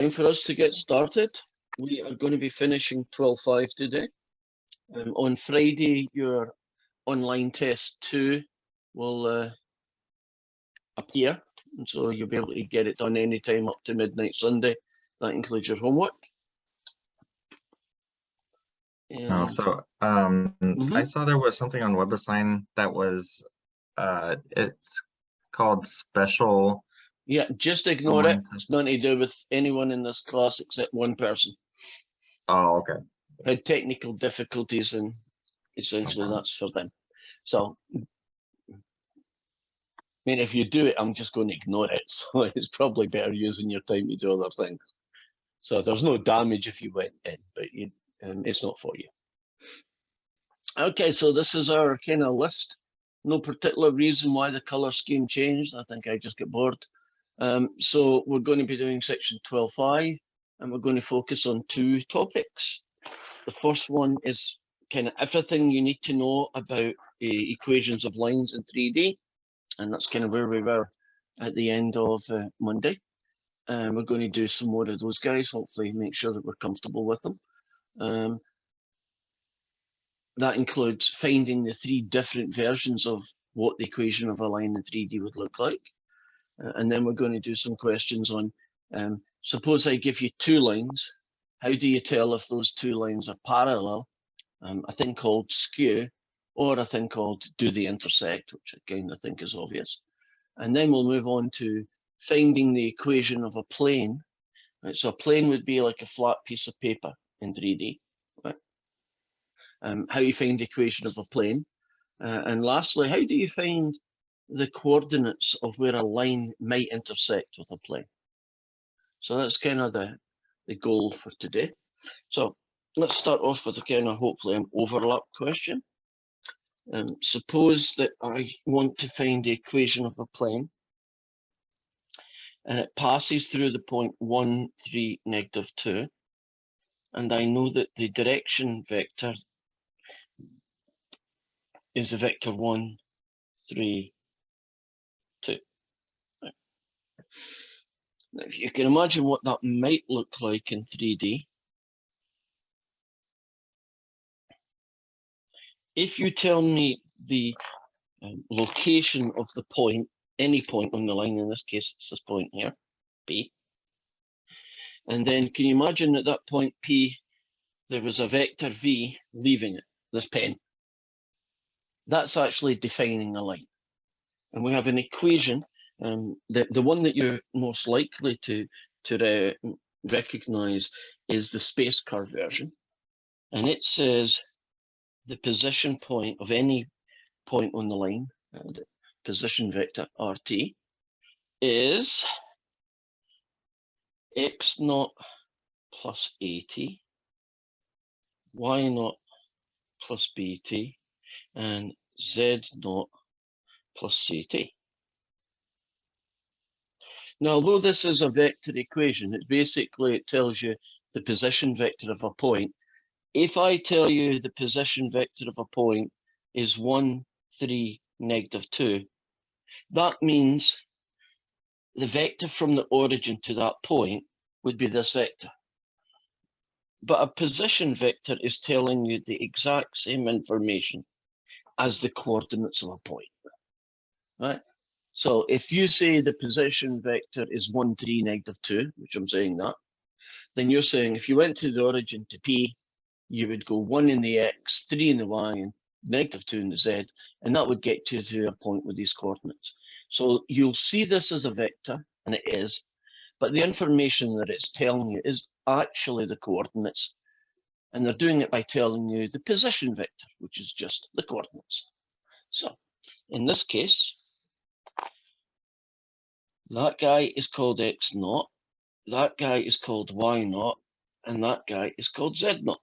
Time for us to get started. We are going to be finishing 12.5 today. On Friday, your online test 2 will appear, and so you'll be able to get it done anytime up to midnight Sunday. That includes your homework. I saw there was something on WebAssign that was, it's called special. Yeah, just ignore it. It's nothing to do with anyone in this class except one person. Oh, okay. Had technical difficulties, and essentially that's for them. So, I mean, if you do it, I'm just going to ignore it. So it's probably better using your time to do other things. So there's no damage if you went in, but it's not for you. Okay, so this is our kind of list. No particular reason why the color scheme changed. I think I just get bored. So we're going to be doing section 12.5, and we're going to focus on 2 topics. The first one is kind of everything you need to know about equations of lines in 3D, and that's kind of where we were at the end of Monday. We're going to do some more of those guys, hopefully make sure that we're comfortable with them. That includes finding the 3 different versions of what the equation of a line in 3D would look like. And then we're going to do some questions on, suppose I give you 2 lines, how do you tell if those 2 lines are parallel? A thing called skew, or a thing called do they intersect, which again I think is obvious. And then we'll move on to finding the equation of a plane. Right? So a plane would be like a flat piece of paper in 3D. Right? How you find the equation of a plane. And lastly, how do you find the coordinates of where a line might intersect with a plane? So that's kind of the goal for today. So let's start off with a kind of hopefully an overlap question. Suppose that I want to find the equation of a plane, and it passes through the point 1, 3, -2, and I know that the direction vector is the vector 1, 3, 2. Right. Now, if you can imagine what that might look like in 3D, if you tell me the location of the point, any point on the line, in this case it's this point here, P, and then can you imagine at that point P there was a vector V leaving it, this pen? That's actually defining a line. And we have an equation, the one that you're most likely to recognize is the space curve version. And it says the position point of any point on the line, the position vector RT, is x0 plus AT, y0 plus BT, and z0 plus CT. Now, although this is a vector equation, it tells you the position vector of a point. If I tell you the position vector of a point is 1, 3, -2, that means the vector from the origin to that point would be this vector. But a position vector is telling you the exact same information as the coordinates of a point, right? So if you say the position vector is 1, 3, -2, which I'm saying that, then you're saying if you went to the origin to P, you would go 1 in the X, 3 in the Y, and -2 in the Z, and that would get you to a point with these coordinates. So you'll see this as a vector, and it is, but the information that it's telling you is actually the coordinates, and they're doing it by telling you the position vector, which is just the coordinates. So in this case, that guy is called x0, that guy is called y0, and that guy is called z0.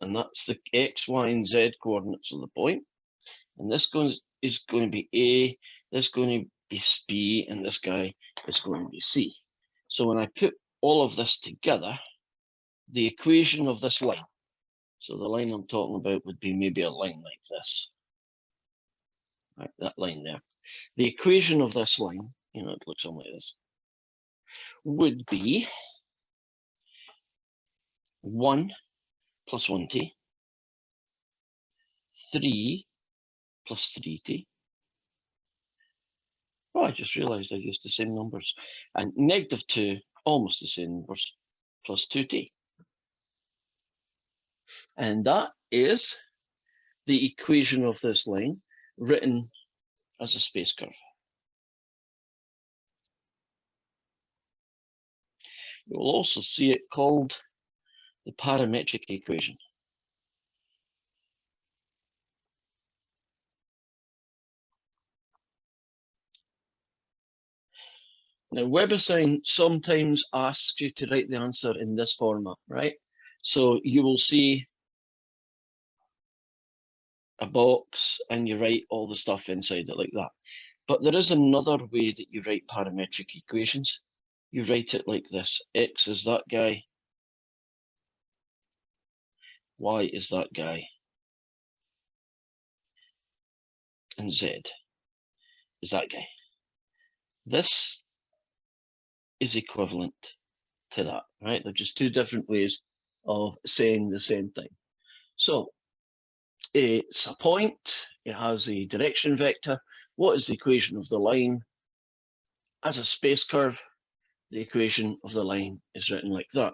And that's the x, y, and z coordinates of the point. And this is going to be A, this is going to be B, and this guy is going to be C. So when I put all of this together, the equation of this line, so the line I'm talking about would be maybe a line like this. Right, that line there. The equation of this line, it looks something like this, would be 1 plus 1t, 3 plus 3t. Oh, I just realized I used the same numbers. And negative 2, almost the same numbers, plus 2t. And that is the equation of this line written as a space curve. You'll also see it called the parametric equation. Now, WebAssign sometimes asks you to write the answer in this format, right? So you will see a box and you write all the stuff inside it like that. But there is another way that you write parametric equations. You write it like this. X is that guy. Y is that guy. And Z is that guy. This is equivalent to that, right? They're just two different ways of saying the same thing. So it's a point, it has a direction vector. What is the equation of the line? As a space curve, the equation of the line is written like that.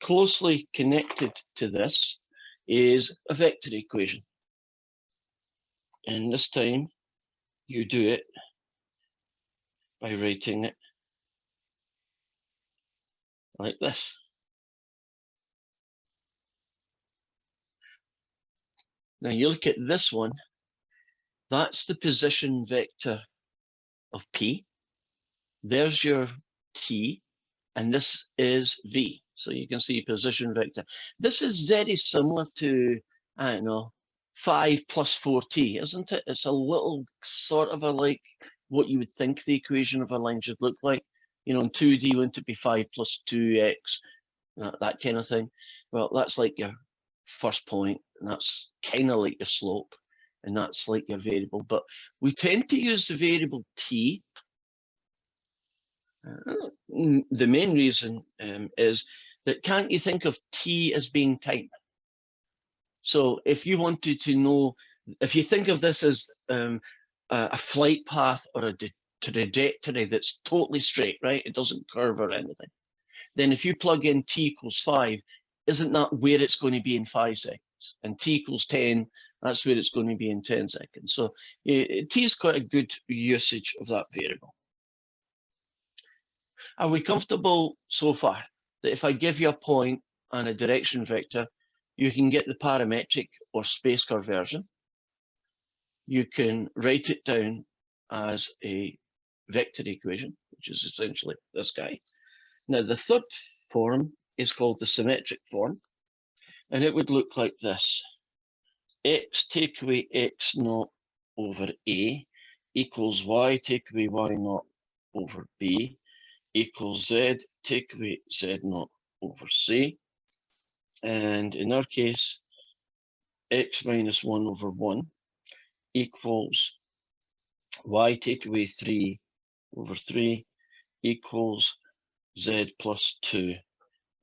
Closely connected to this is a vector equation. And this time you do it by writing it like this. Now you look at this one, that's the position vector of P. There's your T, and this is V. So you can see position vector. This is very similar to, I don't know, 5 plus 4t, isn't it? It's a little sort of a like what you would think the equation of a line should look like. You know, in 2D, wouldn't it be 5 plus 2x, that kind of thing? Well, that's like your first point, and that's kind of like your slope, and that's like your variable. But we tend to use the variable t. The main reason is that can't you think of t as being time? So if you wanted to know, if you think of this as a flight path or a trajectory that's totally straight, right? It doesn't curve or anything. Then if you plug in t equals 5, isn't that where it's going to be in 5 seconds? And t equals 10, that's where it's going to be in 10 seconds. So t is quite a good usage of that variable. Are we comfortable so far that if I give you a point and a direction vector, you can get the parametric or space curve version? You can write it down as a vector equation, which is essentially this guy. Now, the third form is called the symmetric form, and it would look like this. X take away x naught over A equals y take away y naught over B equals z take away z naught over C. And in our case, x minus 1 over 1 equals y take away 3 over 3 equals z plus 2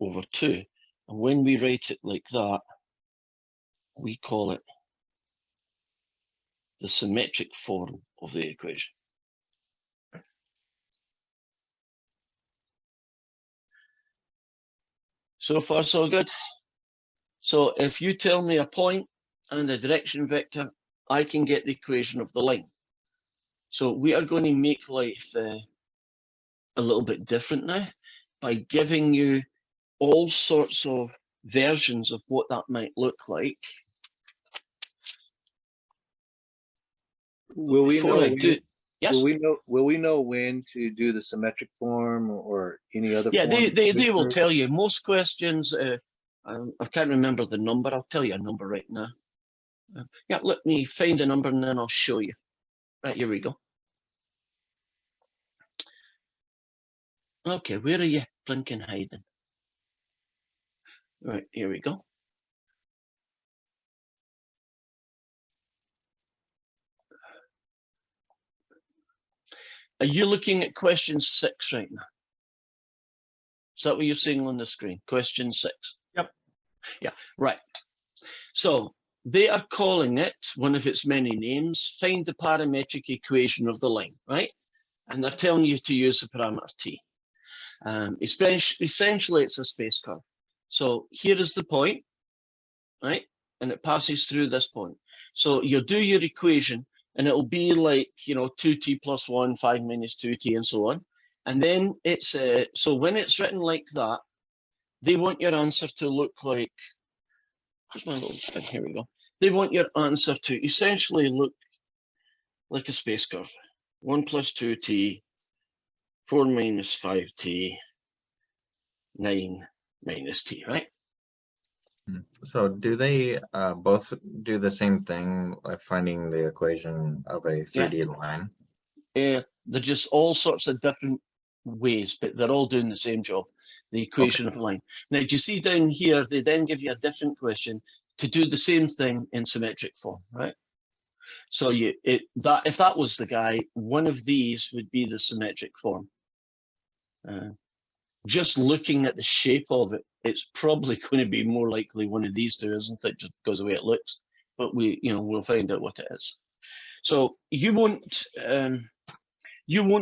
over 2. And when we write it like that, we call it the symmetric form of the equation. So far, so good. So if you tell me a point and a direction vector, I can get the equation of the line. So we are going to make life a little bit different now by giving you all sorts of versions of what that might look like. Will we know when, yes? Will we know when to do the symmetric form or any other yeah, form? they will tell you. Most questions, I can't remember the number. I'll tell you a number right now. Yeah, let me find a number and then I'll show you. Right, here we go. Okay, where are you blinking hiding? Right, here we go. Are you looking at question 6 right now? Is that what you're seeing on the screen? Question 6. Yep. Yeah, right. So they are calling it one of its many names, find the parametric equation of the line, right? And they're telling you to use the parameter t. Essentially, it's a space curve. So here is the point, right? And it passes through this point. So you do your equation, and it'll be like, 2t plus 1, 5 minus 2t, and so on. And then it's, so when it's written like that, they want your answer to look like, where's my little thing? Here we go. They want your answer to essentially look like a space curve. 1 plus 2t, 4 minus 5t, 9 minus t, right? So do they both do the same thing, like finding the equation of a 3D line? They're just all sorts of different ways, but they're all doing the same job, the equation of a line. Now, do you see down here, they then give you a different question to do the same thing in symmetric form, right? So if that was the guy, one of these would be the symmetric form. Just looking at the shape of it, it's probably going to be more likely one of these two, isn't it? Just because of the way it looks. But we'll find out what it is. So you won't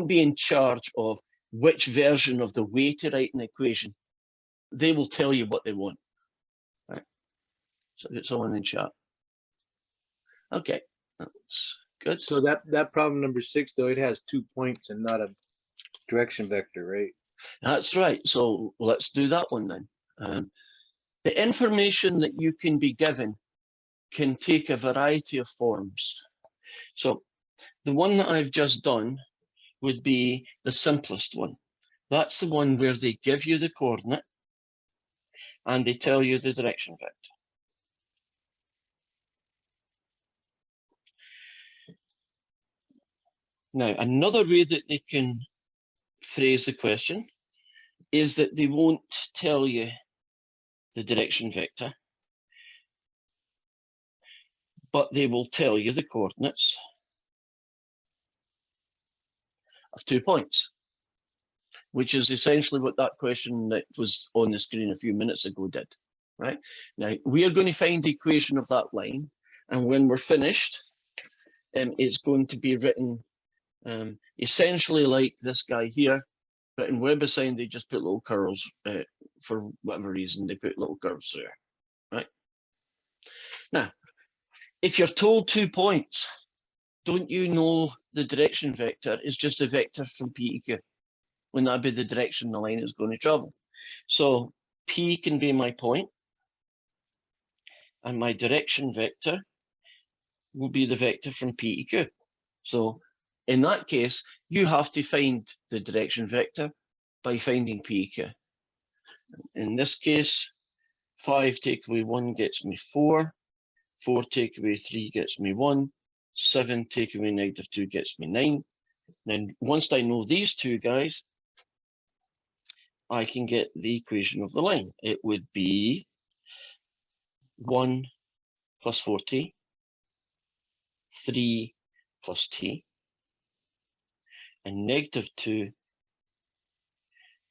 be in charge of which version of the way to write an equation. They will tell you what they want. Right? So get someone in chat. Okay, that's good. So that problem number 6, though, it has 2 points and not a direction vector, right? That's right. So let's do that one then. The information that you can be given can take a variety of forms. So the one that I've just done would be the simplest one. That's the one where they give you the coordinate and they tell you the direction vector. Now, another way that they can phrase the question is that they won't tell you the direction vector, but they will tell you the coordinates of 2 points, which is essentially what that question that was on the screen a few minutes ago did, right? Now, we are going to find the equation of that line, and when we're finished, it's going to be written essentially like this guy here, but in WebAssign, they just put little curls, for whatever reason, they put little curves there, right? Now, if you're told 2 points, don't you know the direction vector is just a vector from P to Q, when that'd be the direction the line is going to travel. So P can be my point, and my direction vector will be the vector from P to Q. So in that case, you have to find the direction vector by finding P to Q. In this case, 5 take away 1 gets me 4, 4 take away 3 gets me 1, 7 take away -2 gets me 9. Then once I know these two guys, I can get the equation of the line. It would be 1 plus 4t, 3 plus t, and -2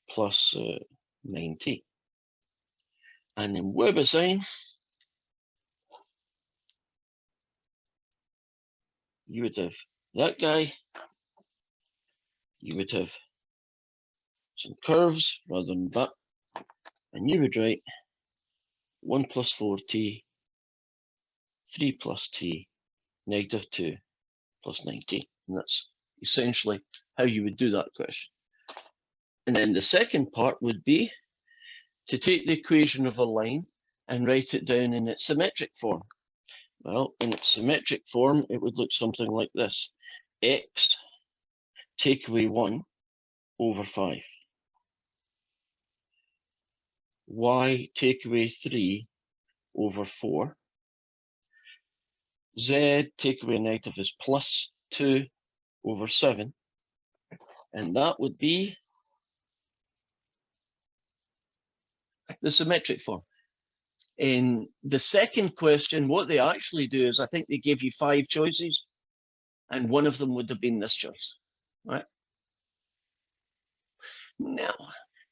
plus 9t. And in WebAssign, you would have that guy, you would have some curves rather than that, and you would write 1 plus 4t, 3 plus t, -2 plus 9t. And that's essentially how you would do that question. And then the second part would be to take the equation of a line and write it down in its symmetric form. Well, in its symmetric form, it would look something like this. X take away 1 over 5. Y take away 3 over 4. Z take away negative is plus 2 over 7. And that would be the symmetric form. In the second question, what they actually do is I think they give you 5 choices, and one of them would have been this choice, right? Now,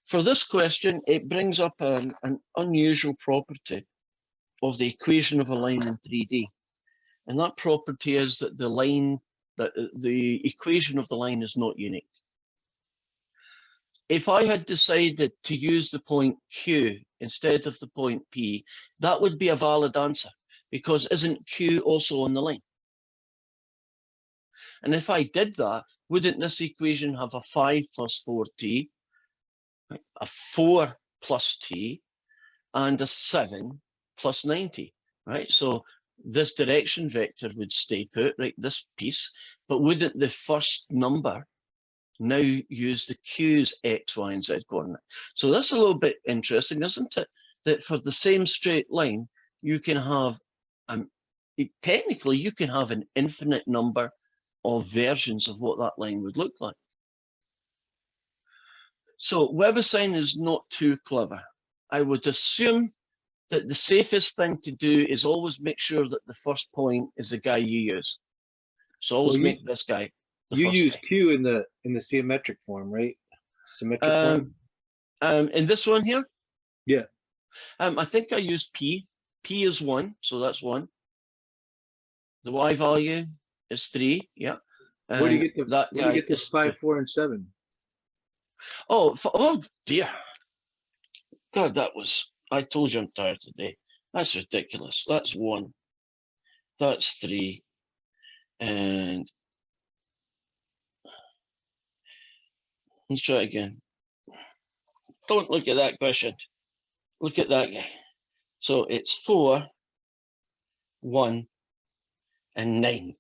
For this question, it brings up an unusual property of the equation of a line in 3D. And that property is that the equation of the line is not unique. If I had decided to use the point Q instead of the point P, that would be a valid answer, because isn't Q also on the line? And if I did that, wouldn't this equation have a 5 plus 4t, a 4 plus t, and a 7 plus 9t, right? So this direction vector would stay put, right, this piece, but wouldn't the first number now use the Q's X, Y, and Z coordinate? So that's a little bit interesting, isn't it? That for the same straight line, you can have, technically, you can have an infinite number of versions of what that line would look like. So WebAssign is not too clever. I would assume that the safest thing to do is always make sure that the first point is the guy you use. So always make this guy the You first use guy. Q in the symmetric form, right? Symmetric form. In this one here? Yeah. I think I used P. P is 1, so that's 1. The Y value is 3, yeah. And Where do you get the that guy the is 5, 4, and 7? oh dear. God, I told you I'm tired today. That's ridiculous. That's 1. That's 3. And let's try it again. Don't look at that question. Look at that guy. So it's 4, 1, and 9.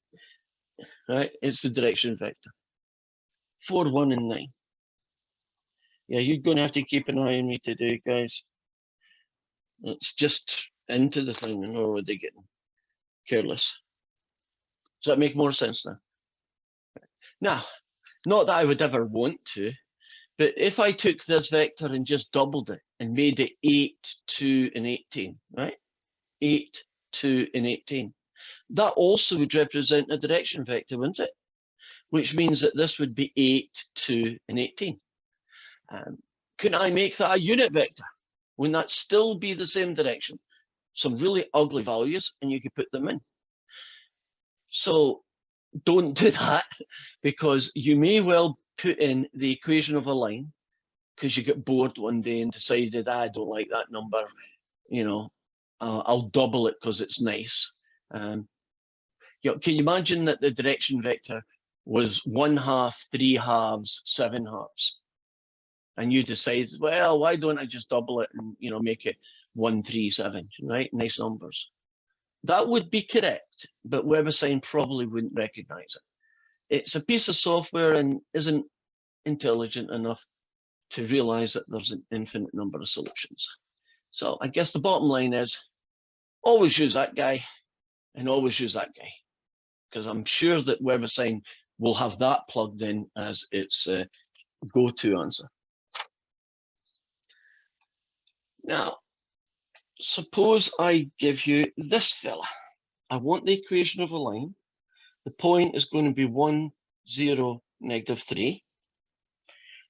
Right? It's the direction vector. 4, 1, and 9. Yeah, you're going to have to keep an eye on me today, guys. It's just into the thing, and or are they getting careless? Does that make more sense now? Now, not that I would ever want to, but if I took this vector and just doubled it and made it 8, 2, and 18, right? 8, 2, and 18. That also would represent a direction vector, wouldn't it? Which means that this would be 8, 2, and 18. Couldn't I make that a unit vector? Wouldn't that still be the same direction? Some really ugly values, and you could put them in. So don't do that, because you may well put in the equation of a line because you get bored one day and decided, I don't like that number, you know, I'll double it because it's nice. You know, can you imagine that the direction vector was 1/2, 3/2, 7/2? And you decide, well, why don't I just double it and, you know, make it 1, 3, 7, right? Nice numbers. That would be correct, but WebAssign probably wouldn't recognize it. It's a piece of software and isn't intelligent enough to realize that there's an infinite number of solutions. So I guess the bottom line is always use that guy and always use that guy, because I'm sure that WebAssign will have that plugged in as its go-to answer. Now, suppose I give you this fella. I want the equation of a line. The point is going to be 1, 0, -3.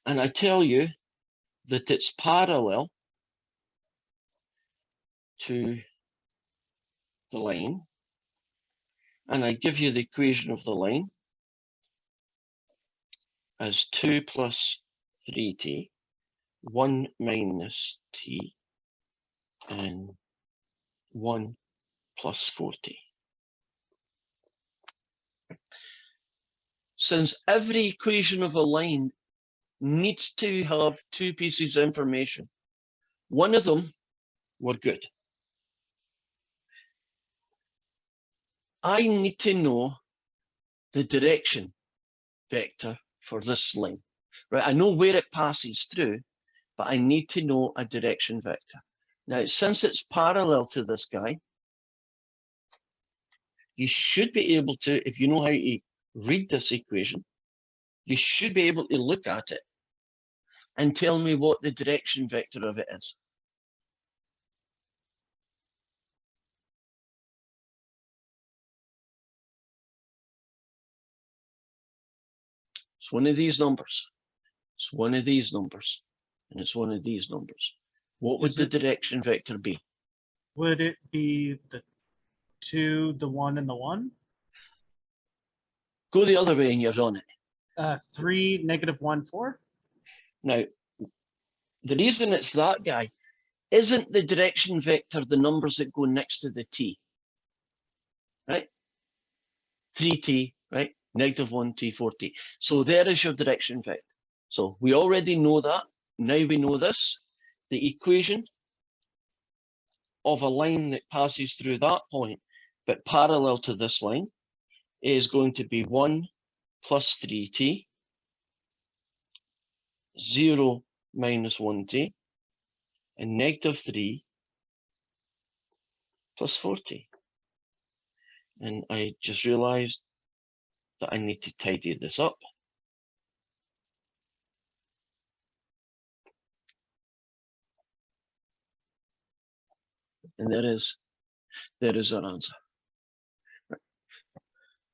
And I tell you that it's parallel to the line. And I give you the equation of the line as 2 plus 3t, 1 minus t, and 1 plus 4t. Since every equation of a line needs to have 2 pieces of information, one of them were good. I need to know the direction vector for this line, right? I know where it passes through, but I need to know a direction vector. Now, since it's parallel to this guy, you should be able to, if you know how to read this equation, you should be able to look at it and tell me what the direction vector of it is. It's one of these numbers. It's one of these numbers. and it's one of these numbers. What would Is the it- direction vector be? Would it be the 2, the 1, and the 1? Go the other way and you're on it. 3, -1, 4? Now, the reason it's that guy, isn't the direction vector the numbers that go next to the t? Right? 3t, right? -1t, 4t. So there is your direction vector. So we already know that. Now we know this. The equation of a line that passes through that point, but parallel to this line, is going to be 1 plus 3t, 0 minus 1t, and -3 plus 4t. And I just realized that I need to tidy this up. And there is our answer.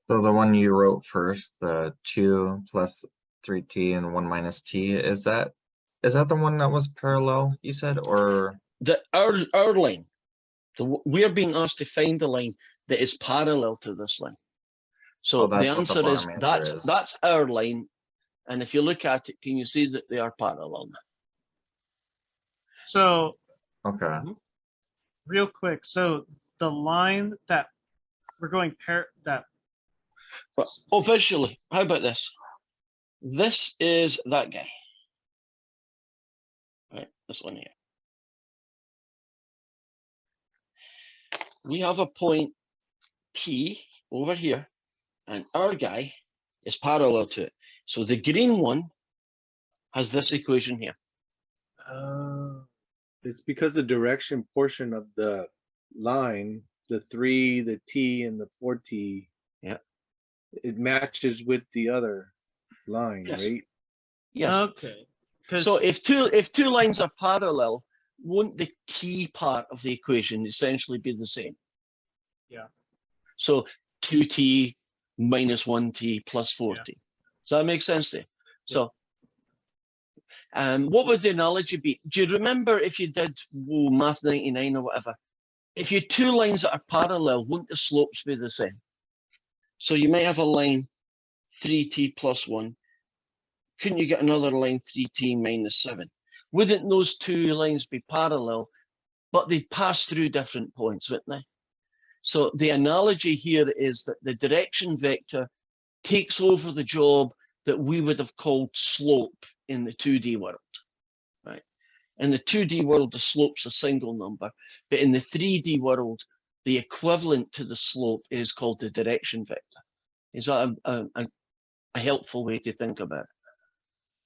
So the one you wrote first, the 2 plus 3t and 1 minus t, is that the one that was parallel, you said, or? Our line, we're being asked to find a line that is parallel to this line. So Oh, the that's what the answer is bottom answer is. that's our line. And if you look at it, can you see that they are parallel now? So Okay, real quick, so the line that we're going But, visually, how about this? This is that guy. Right, this one here. We have a point P over here, and our guy is parallel to it. So the green one has this equation here. It's because the direction portion of the line, the 3, the t, and the 4t, Yeah. it matches with the other line, Yes. right? Yes. Okay. So if two lines are parallel, won't the t part of the equation essentially be the same? Yeah. So 2t minus 1t plus 4t. Does that make sense to you? So what would the analogy be? Do you remember if you did Math 99 or whatever? If you had two lines that are parallel, wouldn't the slopes be the same? So you might have a line 3t plus 1. Couldn't you get another line 3t minus 7? Wouldn't those two lines be parallel, but they'd pass through different points, wouldn't they? So the analogy here is that the direction vector takes over the job that we would have called slope in the 2D world, right? In the 2D world, the slope's a single number, but in the 3D world, the equivalent to the slope is called the direction vector. Is that a helpful way to think about it?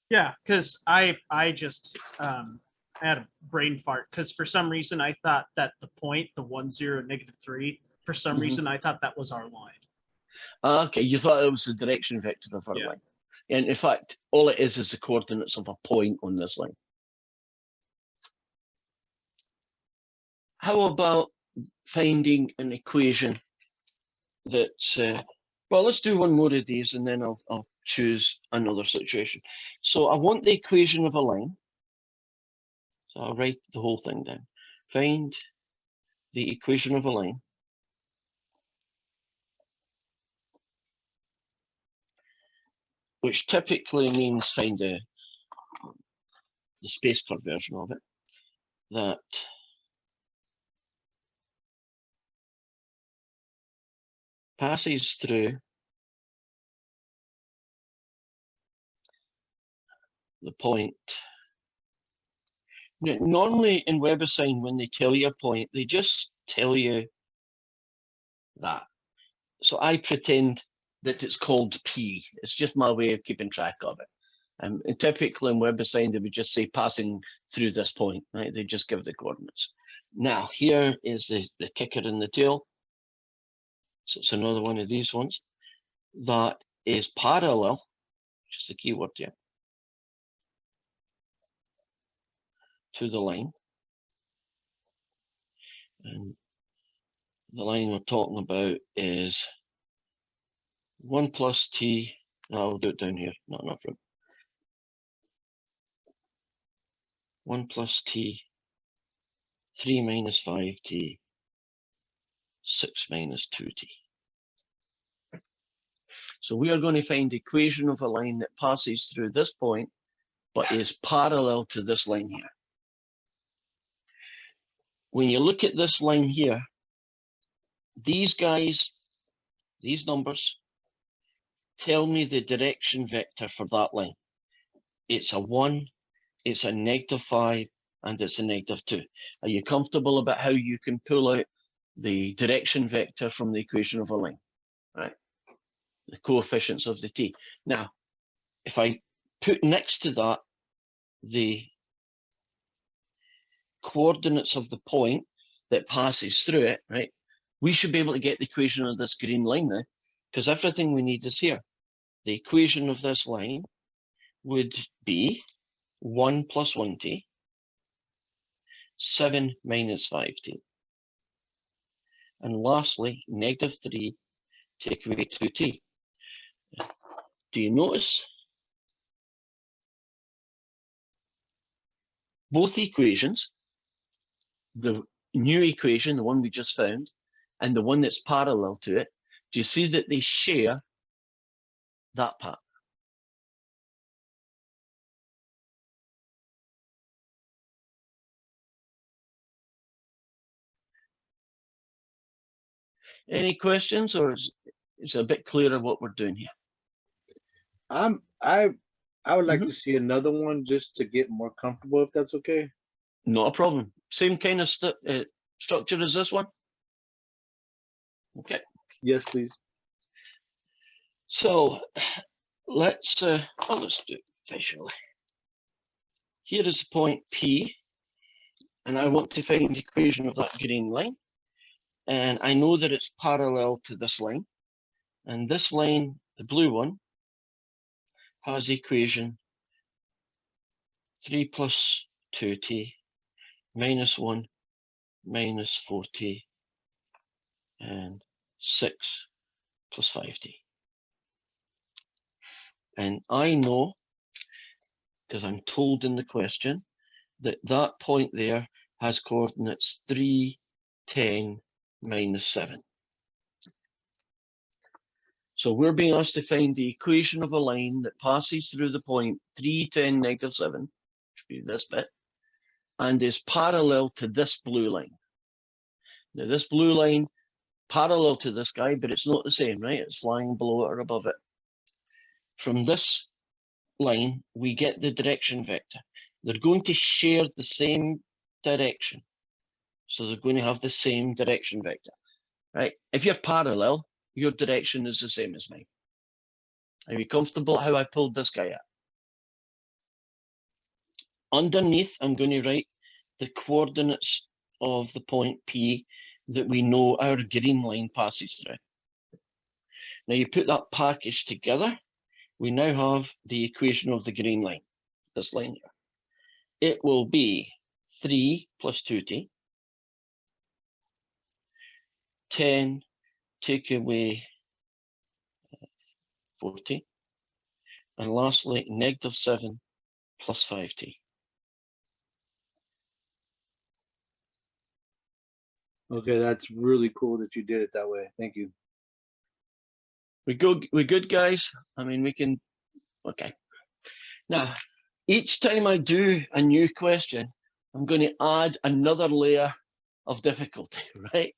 Yeah, because I just I had a brain fart because for some reason I thought that the point, the 1, 0, -3, for some reason I thought that was our line. Okay, you thought it was the direction vector of our line. And in fact, all it is the coordinates of a point on this line. How about finding an equation that's, well, let's do one more of these and then I'll choose another situation. So I want the equation of a line. So I'll write the whole thing down. Find the equation of a line. Which typically means find the space curve version of it, that passes through the point. Now, normally in WebAssign, when they tell you a point, they just tell you that. So I pretend that it's called P. It's just my way of keeping track of it. And typically in WebAssign, they would just say passing through this point, right? They just give the coordinates. Now, here is the kicker in the tail. So it's another one of these ones that is parallel, which is the key word here, to the line. And the line we're talking about is 1 plus t. No, I'll do it down here, not enough room. 1 plus t, 3 minus 5t, 6 minus 2t. So we are going to find the equation of a line that passes through this point, but is parallel to this line here. When you look at this line here, these guys, these numbers, tell me the direction vector for that line. It's a 1, it's a -5, and it's a -2. Are you comfortable about how you can pull out the direction vector from the equation of a line, right? The coefficients of the t. Now, if I put next to that the coordinates of the point that passes through it, right, we should be able to get the equation of this green line now, because everything we need is here. The equation of this line would be 1 plus 1t, 7 minus 5t. And lastly, -3 take away 2t. Do you notice? Both equations, the new equation, the one we just found, and the one that's parallel to it, do you see that they share that part? Any questions, or is it a bit clearer what we're doing here? I would like Mhm. to see another one just to get more comfortable, if that's okay. Not a problem. Same kind of structure as this one? Okay. Yes, please. So let's do it visually. Here is the point P, and I want to find the equation of that green line. And I know that it's parallel to this line. And this line, the blue one, has the equation 3 plus 2t minus 1 minus 4t and 6 plus 5t. And I know, because I'm told in the question, that that point there has coordinates 3, 10, minus 7. So we're being asked to find the equation of a line that passes through the point 3, 10, -7, which would be this bit, and is parallel to this blue line. Now this blue line, parallel to this guy, but it's not the same, right? It's flying below it or above it. From this line, we get the direction vector. They're going to share the same direction. So they're going to have the same direction vector, right? If you're parallel, your direction is the same as mine. Are you comfortable how I pulled this guy out? Underneath, I'm going to write the coordinates of the point P that we know our green line passes through. Now you put that package together, we now have the equation of the green line, this line here. It will be 3 plus 2t, 10 take away 40, and lastly, -7 plus 5t. Okay, that's really cool that you did it that way. Thank you. We good, guys? I mean, we can, okay. Now, each time I do a new question, I'm going to add another layer of difficulty, right?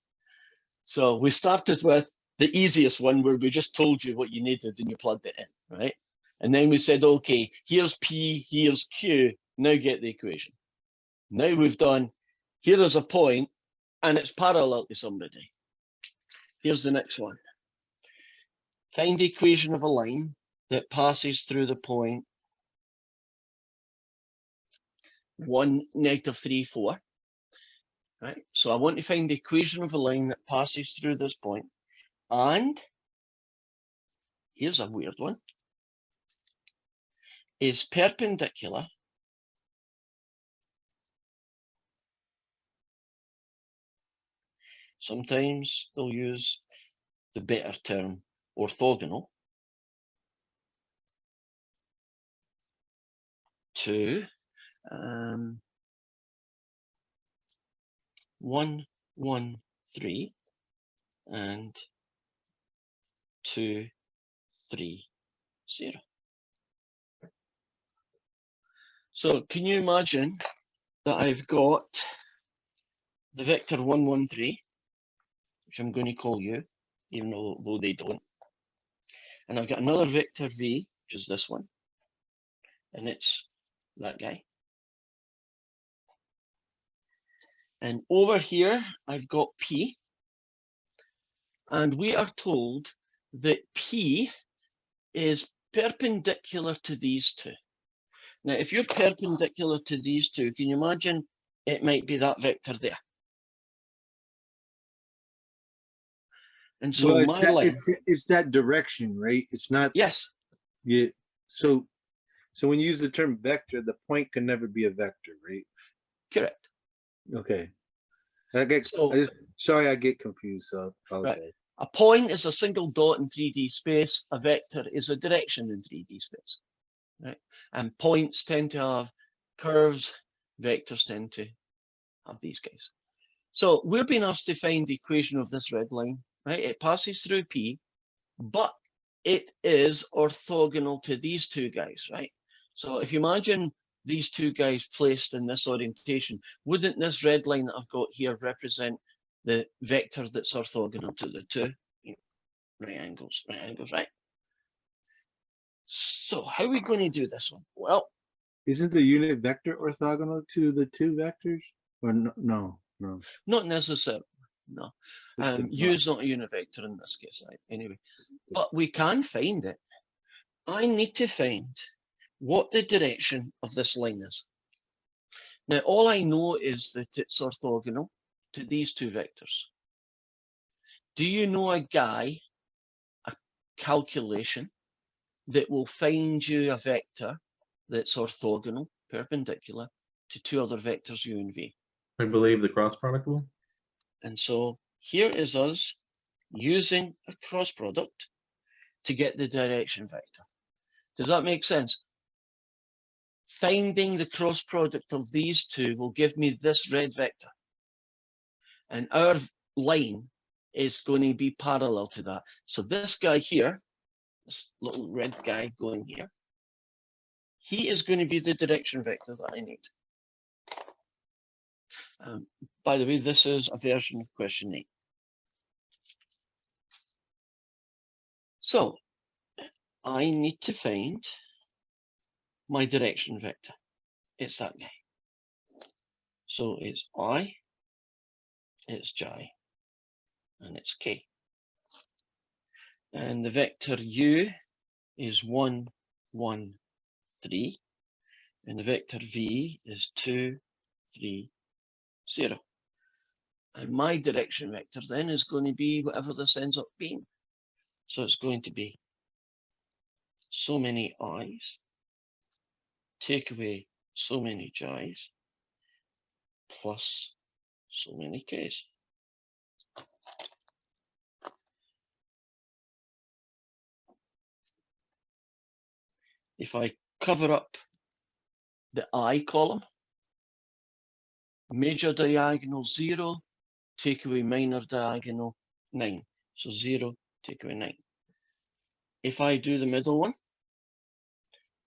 So we started with the easiest one where we just told you what you needed and you plugged it in, right? And then we said, okay, here's P, here's Q, now get the equation. Now we've done, here is a point and it's parallel to somebody. Here's the next one. Find the equation of a line that passes through the point 1, -3, 4. Right? So I want to find the equation of a line that passes through this point. And here's a weird one. Is perpendicular sometimes they'll use the better term orthogonal to 1, 1, 3, and 2, 3, 0. So can you imagine that I've got the vector 1, 1, 3, which I'm going to call you, even though they don't. And I've got another vector v, which is this one, and it's that guy. And over here, I've got P, and we are told that P is perpendicular to these two. Now, if you're perpendicular to these two, can you imagine it might be that vector there? And so Well, my line, it's that direction, right? It's not, yes, yeah. So when you use the term vector, the point can never be a vector, right? correct. Okay. So, Sorry, I get confused, so I apologize. right. A point is a single dot in 3D space. A vector is a direction in 3D space, right? And points tend to have curves. Vectors tend to have these guys. So we're being asked to find the equation of this red line, right? It passes through P, but it is orthogonal to these two guys, right? So if you imagine these two guys placed in this orientation, wouldn't this red line that I've got here represent the vector that's orthogonal to the two right angles, right? So how are we going to do this one? Well, Isn't the unit vector orthogonal to the two vectors? Or no. not necessarily, no. U is not a unit vector in this case, right? Anyway, but we can find it. I need to find what the direction of this line is. Now, all I know is that it's orthogonal to these two vectors. Do you know a calculation that will find you a vector that's orthogonal, perpendicular to two other vectors, u and v? I believe the cross product rule. And so here is us using a cross product to get the direction vector. Does that make sense? Finding the cross product of these two will give me this red vector. And our line is going to be parallel to that. So this guy here, this little red guy going here, he is going to be the direction vector that I need. By the way, this is a version of question 8. So I need to find my direction vector. It's that guy. So it's I, it's j, and it's k. And the vector u is 1, 1, 3. And the vector v is 2, 3, 0. And my direction vector then is going to be whatever this ends up being. So it's going to be so many i's, take away so many j's, plus so many k's. If I cover up the I column, major diagonal 0, take away minor diagonal 9. So 0, take away 9. If I do the middle one,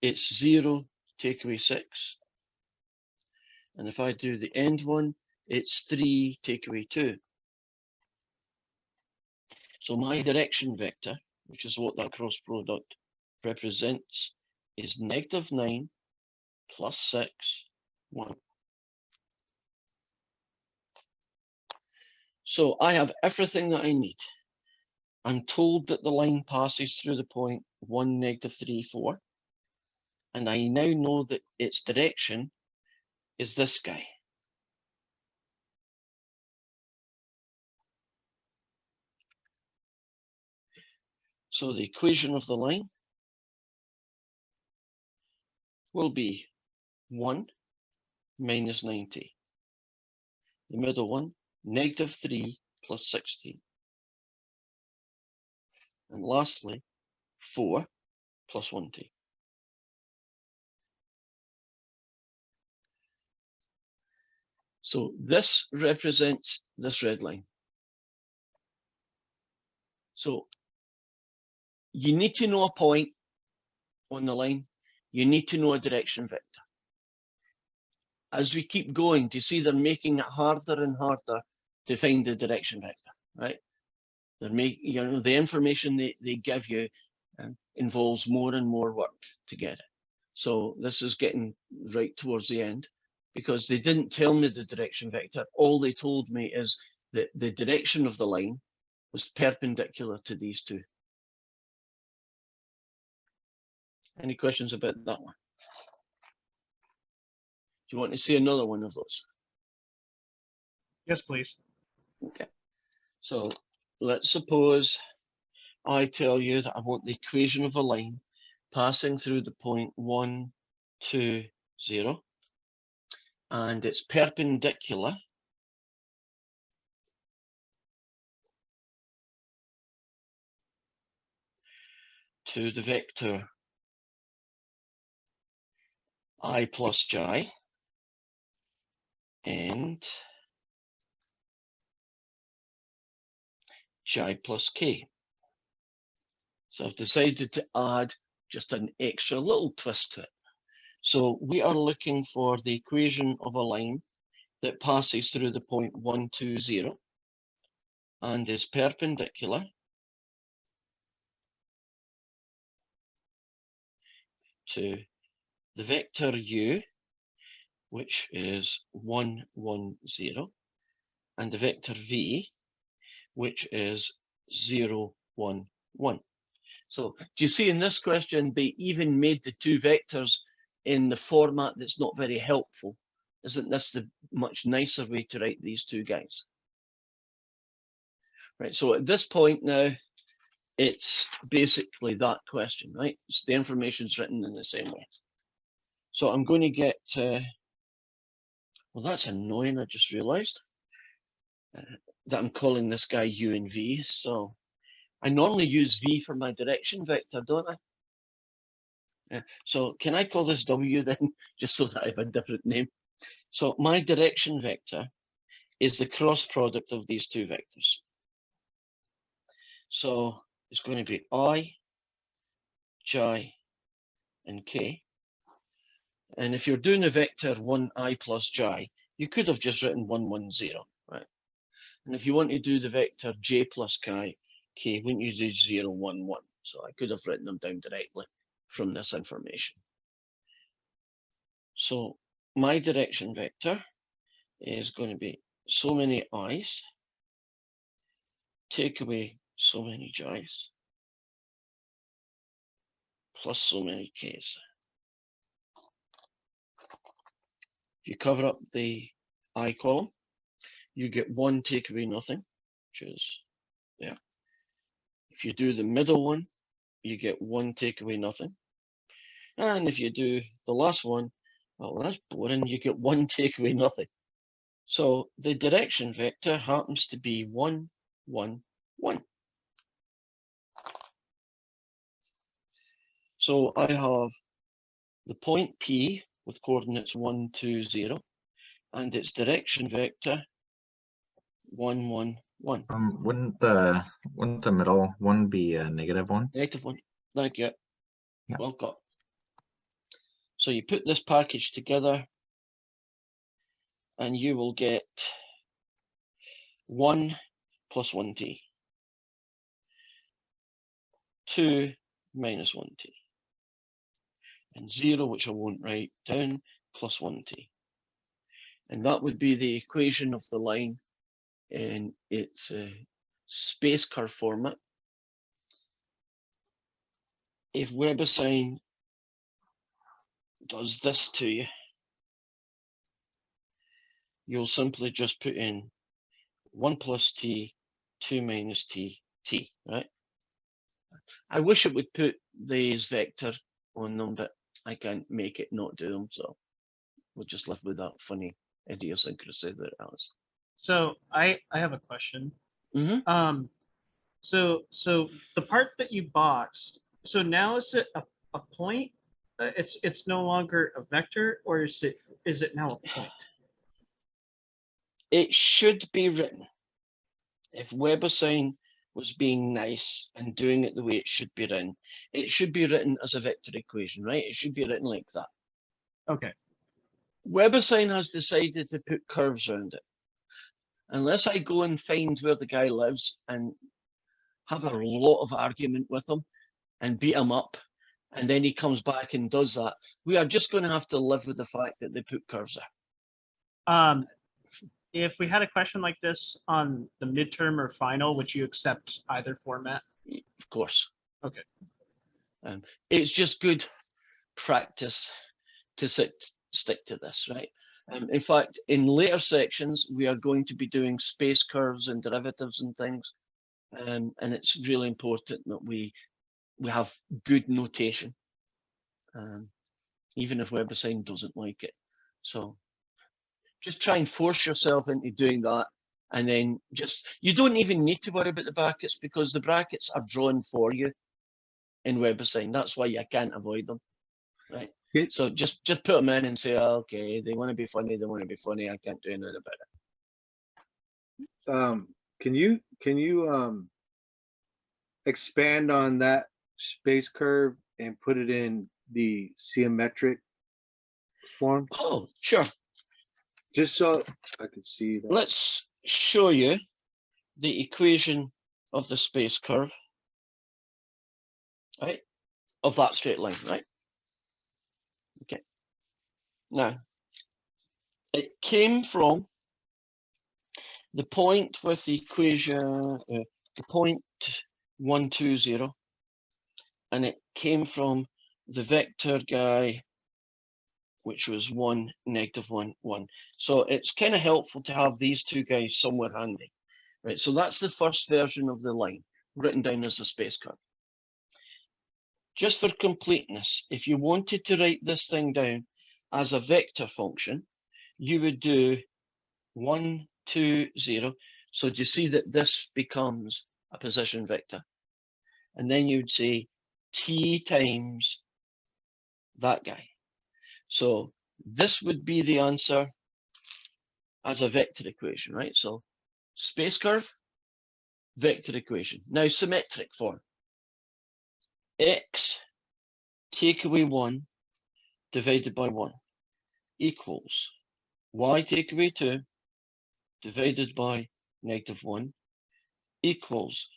it's 0, take away 6. And if I do the end one, it's 3, take away 2. So my direction vector, which is what that cross product represents, is -9 plus 6, 1. So I have everything that I need. I'm told that the line passes through the point 1, -3, 4. And I now know that its direction is this guy. So the equation of the line will be 1 minus 90. The middle one, -3 plus 16. And lastly, 4 plus 1t. So this represents this red line. So you need to know a point on the line. You need to know a direction vector. As we keep going, do you see they're making it harder and harder to find the direction vector, right? They're making, you know, the information they give you involves more and more work to get it. So this is getting right towards the end because they didn't tell me the direction vector. All they told me is that the direction of the line was perpendicular to these two. Any questions about that one? Do you want to see another one of those? Yes, please. Okay. So let's suppose I tell you that I want the equation of a line passing through the point 1, 2, 0, and it's perpendicular to the vector I plus j and j plus k. So I've decided to add just an extra little twist to it. So we are looking for the equation of a line that passes through the point 1, 2, 0 and is perpendicular to the vector u, which is 1, 1, 0, and the vector v, which is 0, 1, 1. So do you see in this question, they even made the two vectors in the format that's not very helpful. Isn't this the much nicer way to write these two guys? Right, so at this point now, it's basically that question, right? So the information's written in the same way. So I'm going to get, well, that's annoying, I just realized that I'm calling this guy U and V. So I normally use V for my direction vector, don't I? Yeah. So can I call this W then, just so that I have a different name? So my direction vector is the cross product of these two vectors. So it's going to be I, j, and k. And if you're doing a vector 1i plus j, you could have just written 1, 1, 0, right? And if you want to do the vector j plus k, wouldn't you do 0, 1, 1? So I could have written them down directly from this information. So my direction vector is going to be so many i's, take away so many j's, plus so many k's. If you cover up the I column, you get 1, take away nothing, which is there. If you do the middle one, you get 1, take away nothing. And if you do the last one, well, that's boring, you get 1, take away nothing. So the direction vector happens to be 1, 1, 1. So I have the point P with coordinates 1, 2, 0, and its direction vector 1, 1, 1. Wouldn't the middle one be a negative one? Negative 1. Thank you. Yeah. Well got. So you put this package together and you will get 1 plus 1t, 2 minus 1t, and 0, which I won't write down, plus 1t. And that would be the equation of the line in its space curve format. If WebAssign does this to you, you'll simply just put in 1 plus t, 2 minus t, t, right? I wish it would put these vector on them, but I can't make it not do them, so we'll just live with that funny idiosyncrasy that it has. So I have a question. Mm-hmm. So the part that you boxed, so now is it a point? It's no longer a vector, or is it now a point? it should be written, if WebAssign was being nice and doing it the way it should be written, it should be written as a vector equation, right? It should be written like that. Okay. WebAssign has decided to put curves around it. Unless I go and find where the guy lives and have a lot of argument with him and beat him up, and then he comes back and does that, we are just going to have to live with the fact that they put curves there. If we had a question like this on the midterm or final, would you accept either format? Of course. Okay. It's just good practice to stick to this, right? In fact, in later sections, we are going to be doing space curves and derivatives and things. And it's really important that we have good notation, even if WebAssign doesn't like it. So just try and force yourself into doing that. And then you don't even need to worry about the brackets because the brackets are drawn for you in WebAssign. That's why you can't avoid them, right? Okay. So just put them in and say, oh, okay, they want to be funny, they want to be funny. I can't do anything about it. Can you expand on that space curve and put it in the geometric form? Oh, sure. Just so I could see that. Let's show you the equation of the space curve, right? Of that straight line, right? Okay. Now, it came from the point with the equation, the point 120, and it came from the vector guy, which was 1, -1, 1. So it's kind of helpful to have these two guys somewhere handy, right? So that's the first version of the line, written down as a space curve. Just for completeness, if you wanted to write this thing down as a vector function, you would do 1, 2, 0. So do you see that this becomes a position vector? And then you'd say t times that guy. So this would be the answer as a vector equation, right? So space curve, vector equation. Now symmetric form. X take away 1 divided by 1 equals y take away 2 divided by -1 equals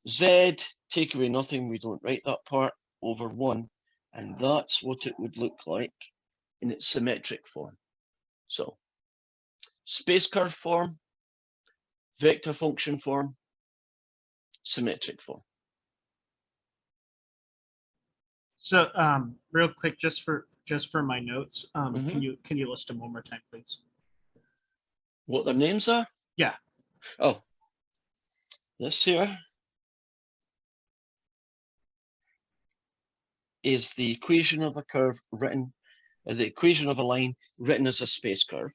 z take away nothing, we don't write that part, over 1. And that's what it would look like in its symmetric form. So space curve form, vector function form, symmetric form. So real quick, just for my notes, Mhm. can you list them one more time, please? What their names are? Yeah. Oh, this here is the equation of a curve written, the equation of a line written as a space curve.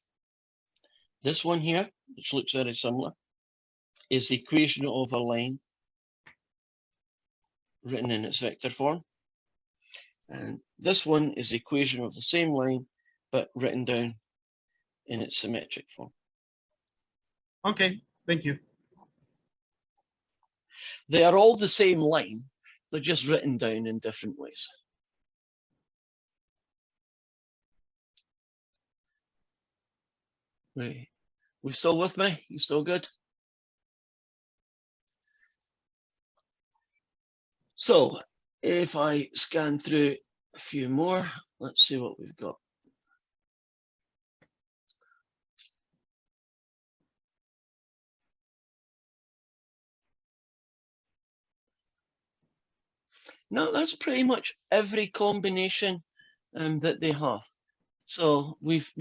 This one here, which looks very similar, is the equation of a line written in its vector form. And this one is the equation of the same line, but written down in its symmetric form. Okay, thank you. They are all the same line, they're just written down in different ways. Right. We still with me? You still good? So if I scan through a few more, let's see what we've got. No, that's pretty much every combination that they have. So we've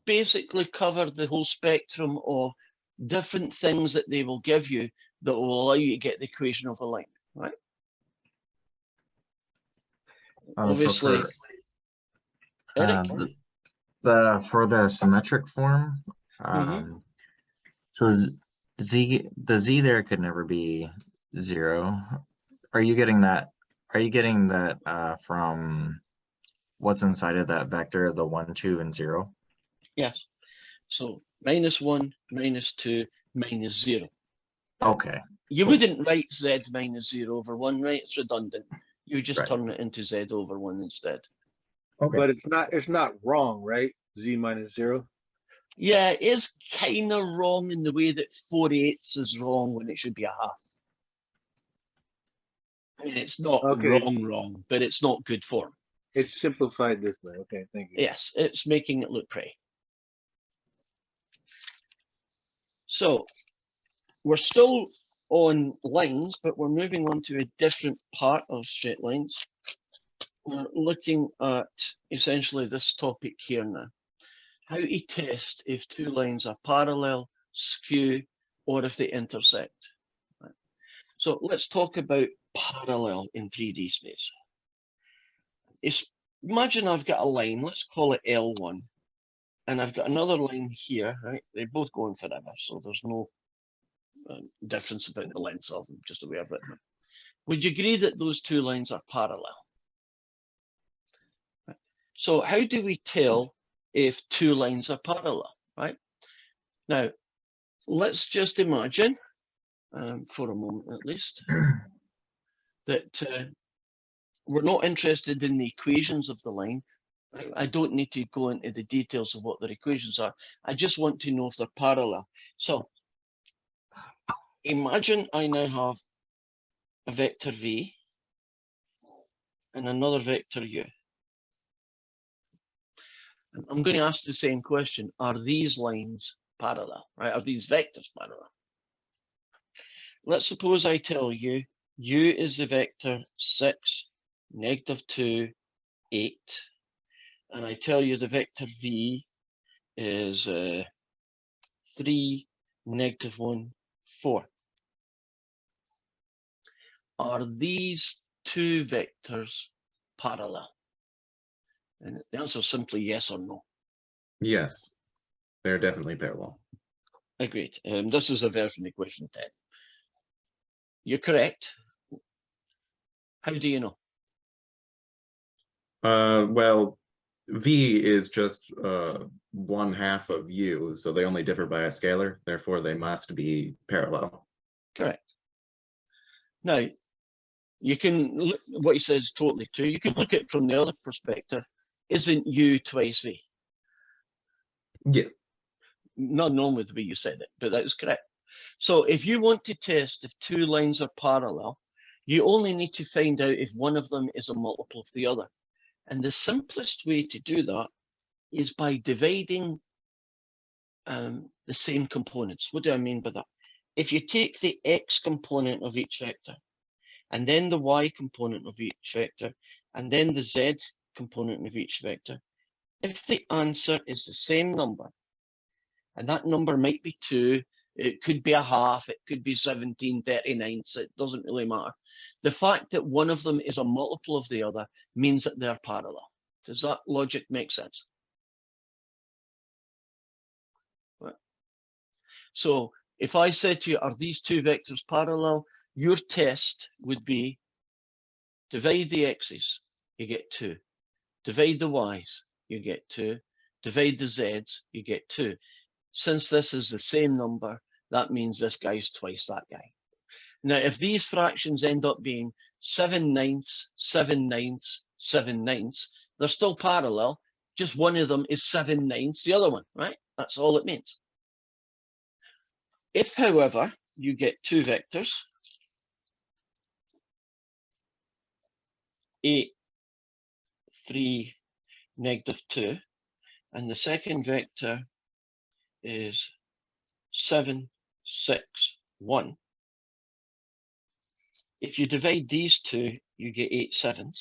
basically covered the whole spectrum of different things that they will give you that will allow you to get the equation of a line, right? Obviously, So Eric. for the symmetric form, Mhm. so the z there could never be 0. Are you getting that? Are you getting that from what's inside of that vector, the 1, 2, and 0? Yes. So -1, -2, -0. Okay, You Cool. wouldn't write z minus 0 over 1, right? It's redundant. You just Right. turn it into z over 1 instead. okay. But it's not wrong, right? Z minus 0. Yeah, it is kind of wrong in the way that 4/8 is wrong when it should be a half. I mean, it's not Okay. wrong, but it's not good form. It's simplified this way. Okay, thank you. Yes, it's making it look pretty. So we're still on lines, but we're moving on to a different part of straight lines. We're looking at essentially this topic here now. How to test if two lines are parallel, skew, or if they intersect. Right. So let's talk about parallel in 3D space. Imagine I've got a line, let's call it L1, and I've got another line here, right? They're both going forever, so there's no difference about the lengths of them, just the way I've written them. Would you agree that those two lines are parallel? Right. So how do we tell if two lines are parallel, right? Now, let's just imagine, for a moment at least, that we're not interested in the equations of the line. I don't need to go into the details of what their equations are. I just want to know if they're parallel. So imagine I now have a vector v and another vector u. I'm going to ask the same question. Are these lines parallel, right? Are these vectors parallel? Let's suppose I tell you u is the vector 6, -2, 8. And I tell you the vector v is 3, -1, 4. Are these two vectors parallel? And the answer is simply yes or no. Yes, they're definitely parallel. Agreed. This is a version of equation 10. You're correct. How do you know? Well, V is just 1/2 of U, so they only differ by a scalar. Therefore, they must be parallel. Correct. Now, you can look, what he says is totally true. You can look at it from the other perspective. Isn't U twice V? Yeah. Not normally the way you said it, but that is correct. So if you want to test if two lines are parallel, you only need to find out if one of them is a multiple of the other. And the simplest way to do that is by dividing the same components. What do I mean by that? If you take the x component of each vector, and then the y component of each vector, and then the z component of each vector, if the answer is the same number, and that number might be 2, it could be a half, it could be 17/39, it doesn't really matter. The fact that one of them is a multiple of the other means that they're parallel. Does that logic make sense? Right. So if I said to you, are these two vectors parallel? Your test would be divide the x's, you get 2. Divide the y's, you get 2. Divide the z's, you get 2. Since this is the same number, that means this guy's twice that guy. Now, if these fractions end up being 7/9, 7/9, 7/9, they're still parallel. Just one of them is 7/9, the other one, right? That's all it means. If, however, you get two vectors, 8, 3, -2, and the second vector is 7, 6, 1. If you divide these two, you get 8/7.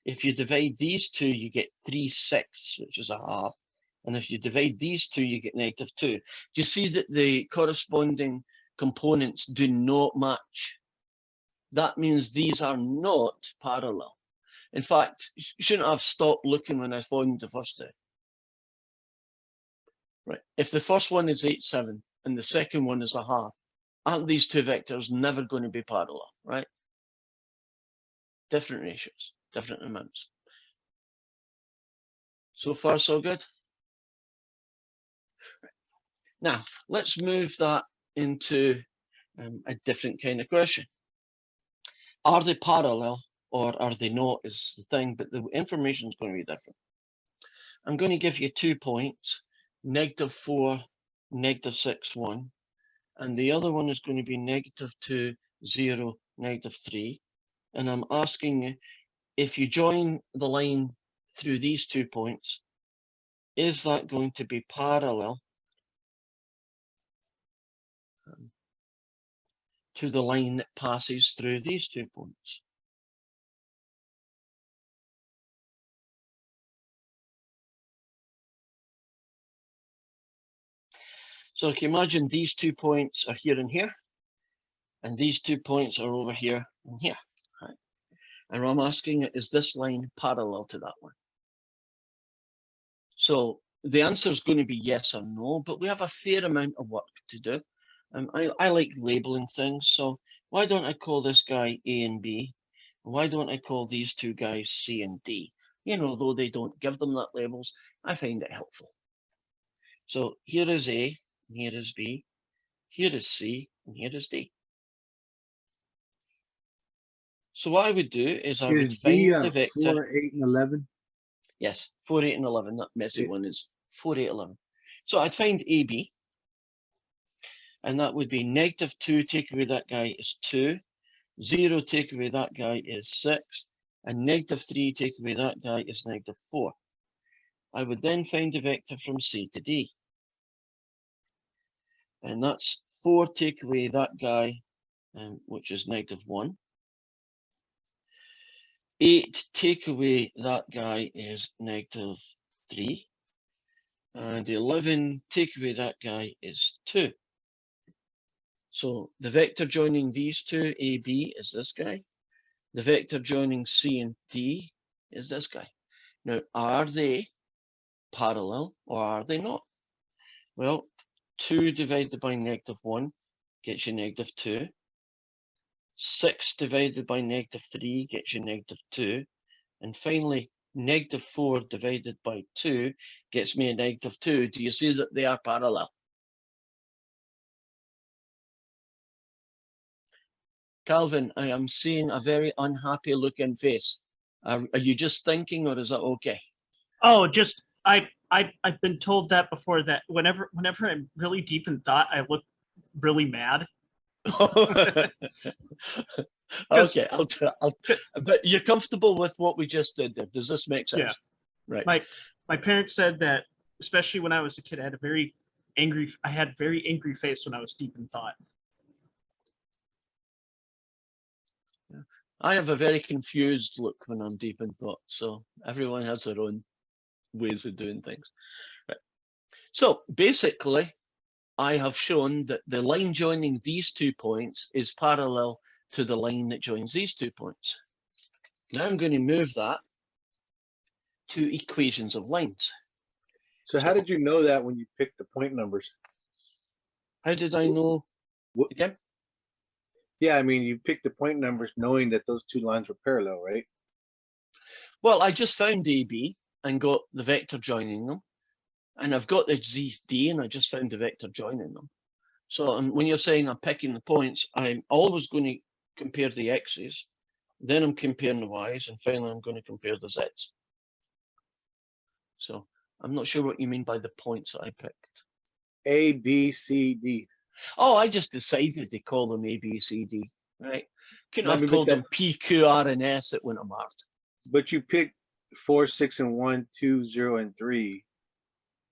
If you divide these two, you get 3/6, which is a half. And if you divide these two, you get -2. Do you see that the corresponding components do not match? That means these are not parallel. In fact, you shouldn't have stopped looking when I found the first two. Right. If the first one is 8/7 and the second one is a half, aren't these two vectors never going to be parallel, right? Different ratios, different amounts. So far, so good. Now, let's move that into a different kind of question. Are they parallel or are they not is the thing, but the information is going to be different. I'm going to give you 2 points, -4, -6, 1. And the other one is going to be -2, 0, -3. And I'm asking you, if you join the line through these 2 points, is that going to be parallel to the line that passes through these 2 points? So if you imagine these 2 points are here and here, and these 2 points are over here and here. Right? And I'm asking, is this line parallel to that one? So the answer is going to be yes or no, but we have a fair amount of work to do. I like labeling things, so why don't I call this guy A and B? Why don't I call these 2 guys C and D? You know, though they don't give them that labels, I find it helpful. So here is A, and here is B, here is C, and here is D. So what I would do is I would Is D find the vector. 4, 8, and 11? Yes, 4, 8, and 11. That messy one is 4, 8, 11. So I'd find AB, and that would be -2, take away that guy is 2, 0, take away that guy is 6, and -3, take away that guy is -4. I would then find the vector from C to D. And that's 4, take away that guy, which is -1. 8, take away that guy is -3. And 11, take away that guy is 2. So the vector joining these 2, AB, is this guy. The vector joining C and D is this guy. Now, are they parallel or are they not? Well, 2 divided by -1 gets you -2. 6 divided by -3 gets you -2. And finally, -4 divided by 2 gets me a -2. Do you see that they are parallel? Calvin, I am seeing a very unhappy looking face. Are you just thinking, or is that okay? Oh, just I've been told that before, that whenever I'm really deep in thought, I look really mad. Okay, but you're comfortable with what we just did there. Does this make sense? Yeah. Right. My parents said that, especially when I was a kid, I had very angry face when I was deep in thought. I have a very confused look when I'm deep in thought. So everyone has their own ways of doing things. Right. So basically, I have shown that the line joining these 2 points is parallel to the line that joins these 2 points. Now I'm going to move that to equations of lines. So how did you know that when you picked the point numbers? How did I know? What- Again? Yeah, I mean, you picked the point numbers knowing that those 2 lines were parallel, right? Well, I just found AB and got the vector joining them. And I've got the ZD and I just found the vector joining them. So when you're saying I'm picking the points, I'm always going to compare the X's, then I'm comparing the Y's, and finally I'm going to compare the Z's. So I'm not sure what you mean by the points that I picked. A, B, C, D. Oh, I just decided to call them A, B, C, D, right? Couldn't No, I have mean, called but them P, Q, R, and S. It wouldn't have mattered. But you picked 4, 6, and 1, 2, 0, and 3,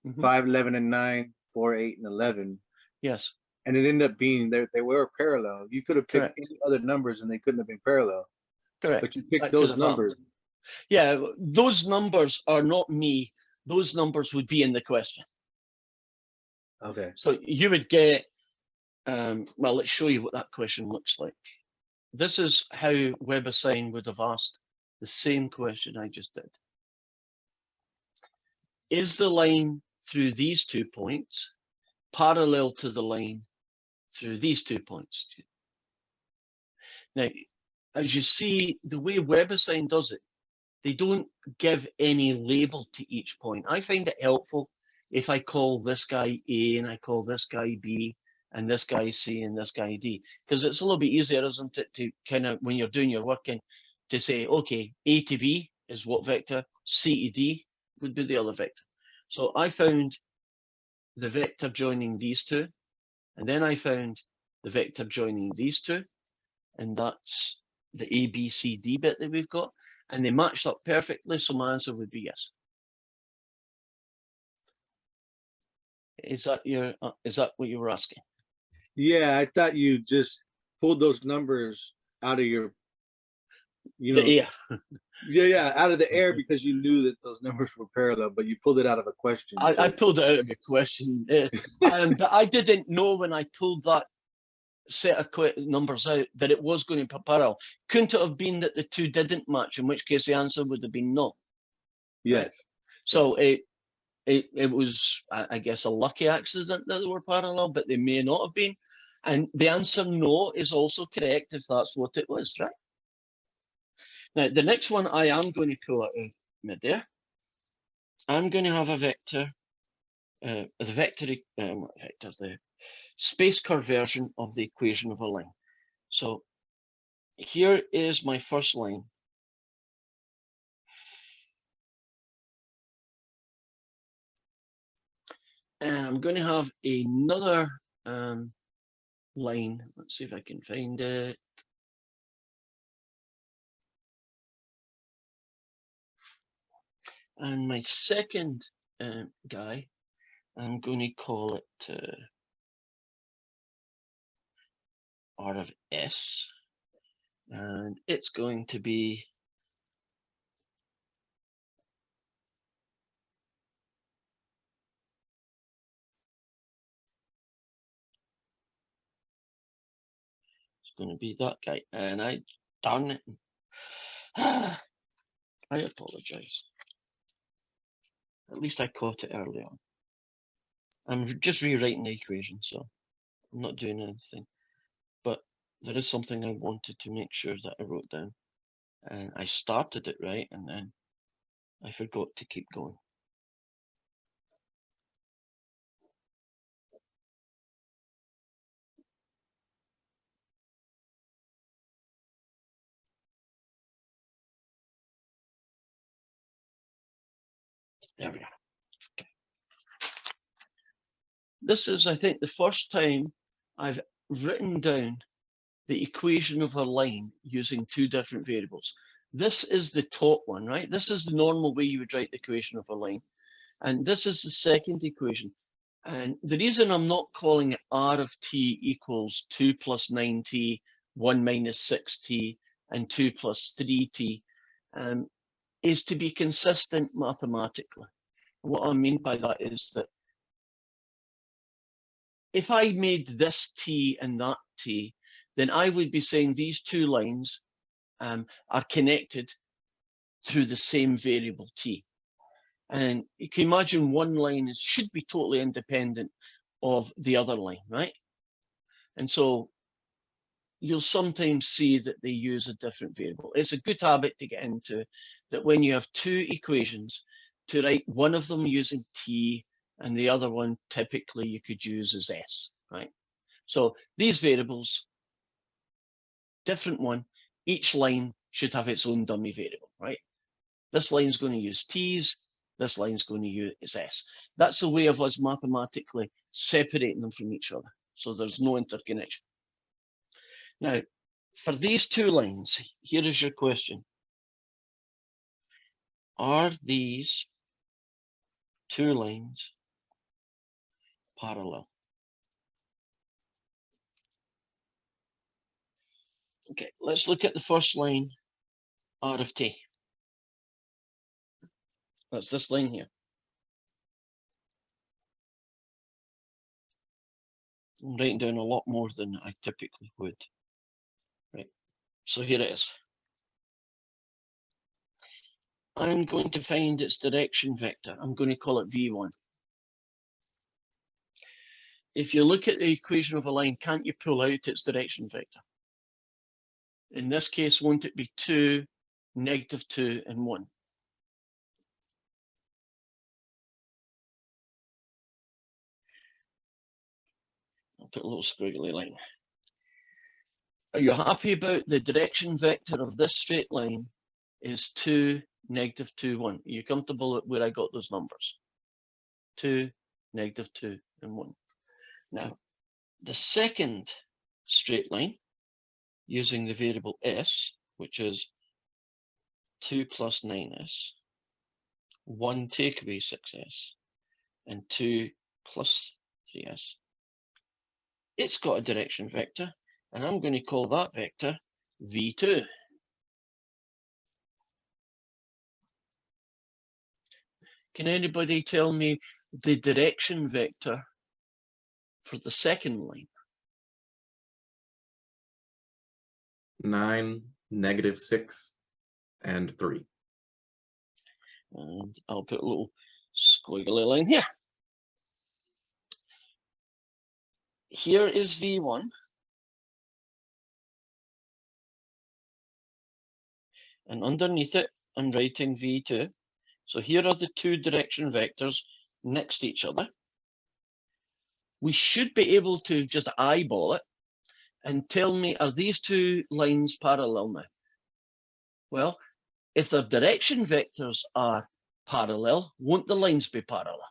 Mhm. 5, 11, and 9, 4, 8, and 11. Yes, And it ended up being they were parallel. You could have picked Correct. any other numbers and they couldn't have been parallel. correct. But you picked That could those have numbers. happened. Yeah, those numbers are not me. Those numbers would be in the question. Okay. So you would get, well, let's show you what that question looks like. This is how WebAssign would have asked the same question I just did. Is the line through these 2 points parallel to the line through these 2 points? Now, as you see, the way WebAssign does it, they don't give any label to each point. I find it helpful if I call this guy A and I call this guy B and this guy C and this guy D, because it's a little bit easier, isn't it, to kind of, when you're doing your working, to say, okay, A to B is what vector, C to D would be the other vector. So I found the vector joining these two, and then I found the vector joining these two, and that's the A, B, C, D bit that we've got, and they matched up perfectly, so my answer would be yes. Is that what you were asking? Yeah, I thought you just pulled those numbers out of your, you know, Yeah, yeah, out of the air because you knew that those numbers were parallel, but you pulled it out of a question. I so- pulled it out of your question, but I didn't know when I pulled that set of numbers out that it was going to be parallel. Couldn't it have been that the two didn't match, in which case the answer would have been no? yes. So it was, I guess, a lucky accident that they were parallel, but they may not have been. And the answer no is also correct if that's what it was, right? Now, the next one I am going to pull out of midair. I'm going to have a vector, the space curve version of the equation of a line. So here is my first line. And I'm going to have another line. Let's see if I can find it. And my second guy, I'm going to call it R of S. And it's going to be that guy. And I darn it. I apologize. At least I caught it early on. I'm just rewriting the equation, so I'm not doing anything. But there is something I wanted to make sure that I wrote down. And I started it right, and then I forgot to keep going. There we are. Okay. This is, I think, the first time I've written down the equation of a line using two different variables. This is the top one, right? This is the normal way you would write the equation of a line. And this is the second equation. And the reason I'm not calling it R of t equals 2 plus 9t, 1 minus 6t, and 2 plus 3t is to be consistent mathematically. What I mean by that is that if I made this t and that t, then I would be saying these two lines are connected through the same variable t. And you can imagine one line should be totally independent of the other line, right? And so you'll sometimes see that they use a different variable. It's a good habit to get into, that when you have two equations, to write one of them using t and the other one typically you could use as s, right? So these variables, different one, each line should have its own dummy variable, right? This line's going to use t's, this line's going to use s. That's a way of us mathematically separating them from each other, so there's no interconnection. Now, for these two lines, here is your question. Are these two lines parallel? Okay, let's look at the first line, R of t. That's this line here. I'm writing down a lot more than I typically would. Right, so here it is. I'm going to find its direction vector. I'm going to call it V1. If you look at the equation of a line, can't you pull out its direction vector? In this case, won't it be 2, -2, and 1? put a little squiggly line. Are you happy about the direction vector of this straight line is 2, -2, 1? Are you comfortable at where I got those numbers? 2, -2, and 1. Now, the second straight line, using the variable s, which is 2 plus 9s, 1 take away 6s, and 2 plus 3s. It's got a direction vector, and I'm going to call that vector v2. Can anybody tell me the direction vector for the second line? 9, -6, and 3. And I'll put a little squiggly line here. Here is V1. And underneath it, I'm writing V2. So here are the two direction vectors next to each other. We should be able to just eyeball it and tell me, are these two lines parallel now? Well, if their direction vectors are parallel, won't the lines be parallel?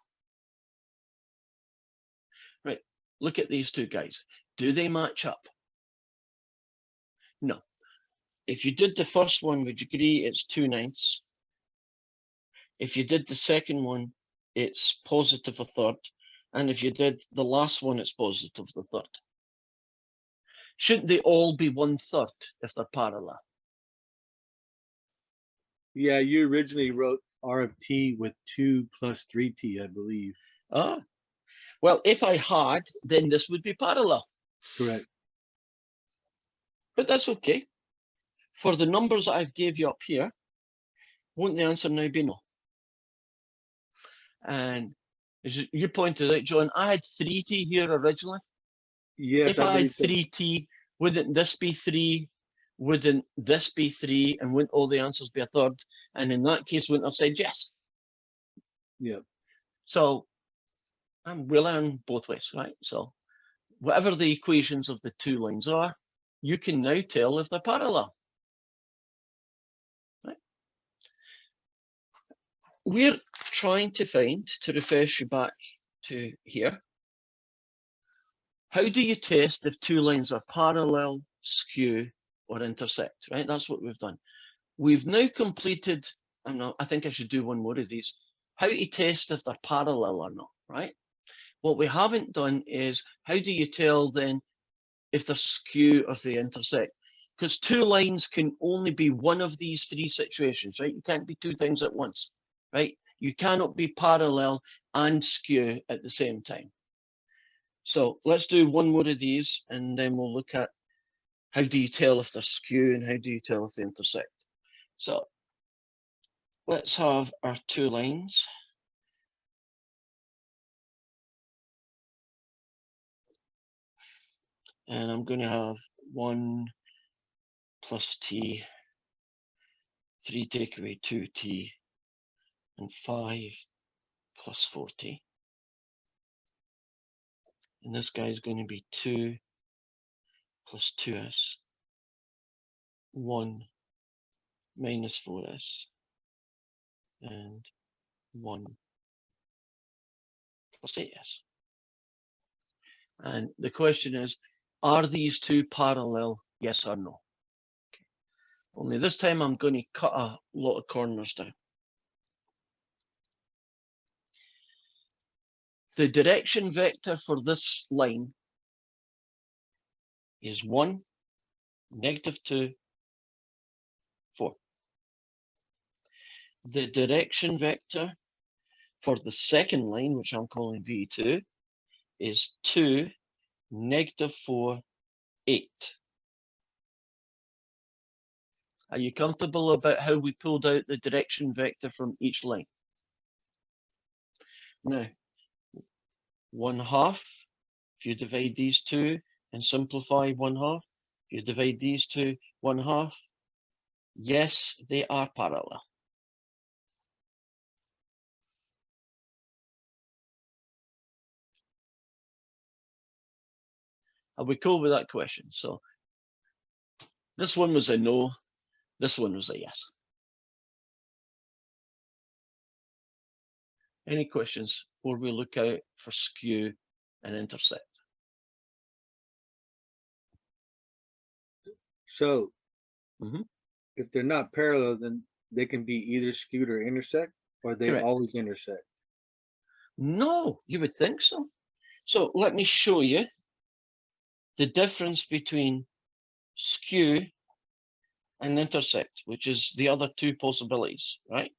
Right, look at these two guys. Do they match up? No. If you did the first one, would you agree it's 2/9? If you did the second one, it's positive a third. And if you did the last one, it's positive the third. Shouldn't they all be 1/3 if they're parallel? Yeah, you originally wrote R of t with 2 plus 3t, I believe. Ah, well, if I had, then this would be parallel. Correct. But that's okay. For the numbers that I've gave you up here, won't the answer now be no? And as you pointed out, John, I had 3t here originally. Yes, If I had believe so. 3t, wouldn't this be 3? Wouldn't this be 3? And wouldn't all the answers be a third? And in that case, wouldn't have said yes. Yep. So we learn both ways, right? So whatever the equations of the two lines are, you can now tell if they're parallel. Right? We're trying to find, to refresh you back to here, how do you test if two lines are parallel, skew, or intersect, right? That's what we've done. We've now completed, I think I should do one more of these, how to test if they're parallel or not, right? What we haven't done is, how do you tell then if they're skew or if they intersect? Because two lines can only be one of these three situations, right? You can't be two things at once, right? You cannot be parallel and skew at the same time. So let's do one more of these, and then we'll look at how do you tell if they're skew and how do you tell if they intersect. So let's have our two lines. And I'm going to have 1 plus t, 3 take away 2t, and 5 plus 4t. And this guy is going to be 2 plus 2s, 1 minus 4s, and 1 plus 8s. And the question is, are these two parallel, yes or no? Okay. Only this time I'm going to cut a lot of corners down. The direction vector for this line is 1, -2, 4. The direction vector for the second line, which I'm calling V2, is 2, -4, 8. Are you comfortable about how we pulled out the direction vector from each line? Now, 1/2, if you divide these two and simplify 1/2, if you divide these two 1/2, yes, they are parallel. Are we cool with that question? So this one was a no, this one was a yes. Any questions before we look out for skew and intersect? So Mhm. if they're not parallel, then they can be either skewed or intersect, or they Correct. always intersect. No, you would think so. So let me show you the difference between skew and intersect, which is the other two possibilities, right?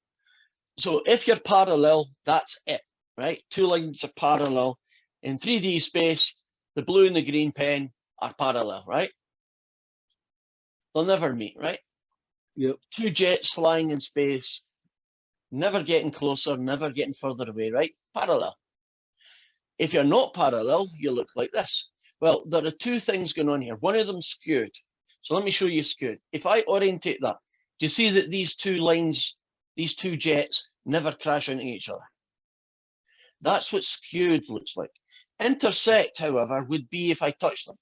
So if you're parallel, that's it, right? Two lines are parallel. In 3D space, the blue and the green pen are parallel, right? They'll never meet, right? Yep. Two jets flying in space, never getting closer, never getting further away, right? Parallel. If you're not parallel, you look like this. Well, there are two things going on here. One of them skewed. So let me show you skewed. If I orientate that, do you see that these two lines, these two jets never crash into each other? That's what skewed looks like. Intersect, however, would be if I touch them.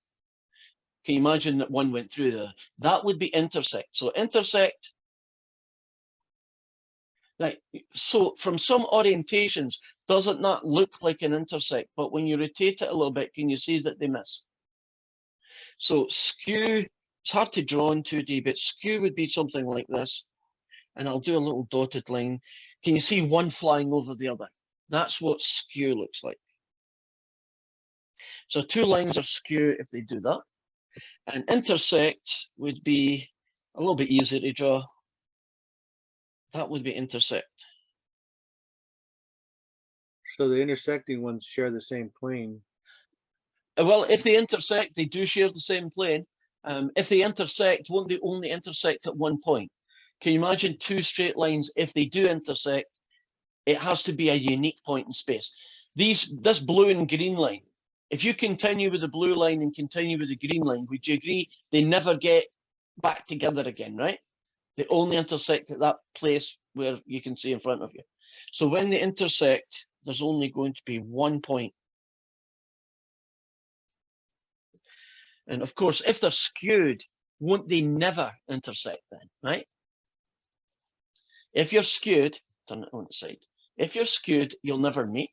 Can you imagine that one went through there? That would be intersect. So intersect. Right. So from some orientations, doesn't that look like an intersect? But when you rotate it a little bit, can you see that they miss? So skew, it's hard to draw in 2D, but skew would be something like this. And I'll do a little dotted line. Can you see one flying over the other? That's what skew looks like. So two lines are skew if they do that. And intersect would be a little bit easier to draw. That would be intersect. So the intersecting ones share the same plane. Well, if they intersect, they do share the same plane. If they intersect, won't they only intersect at one point? Can you imagine two straight lines? If they do intersect, it has to be a unique point in space. This blue and green line, if you continue with the blue line and continue with the green line, would you agree they never get back together again, right? They only intersect at that place where you can see in front of you. So when they intersect, there's only going to be one point. And of course, if they're skewed, won't they never intersect then, right? If you're skewed, turn it on its side. If you're skewed, you'll never meet.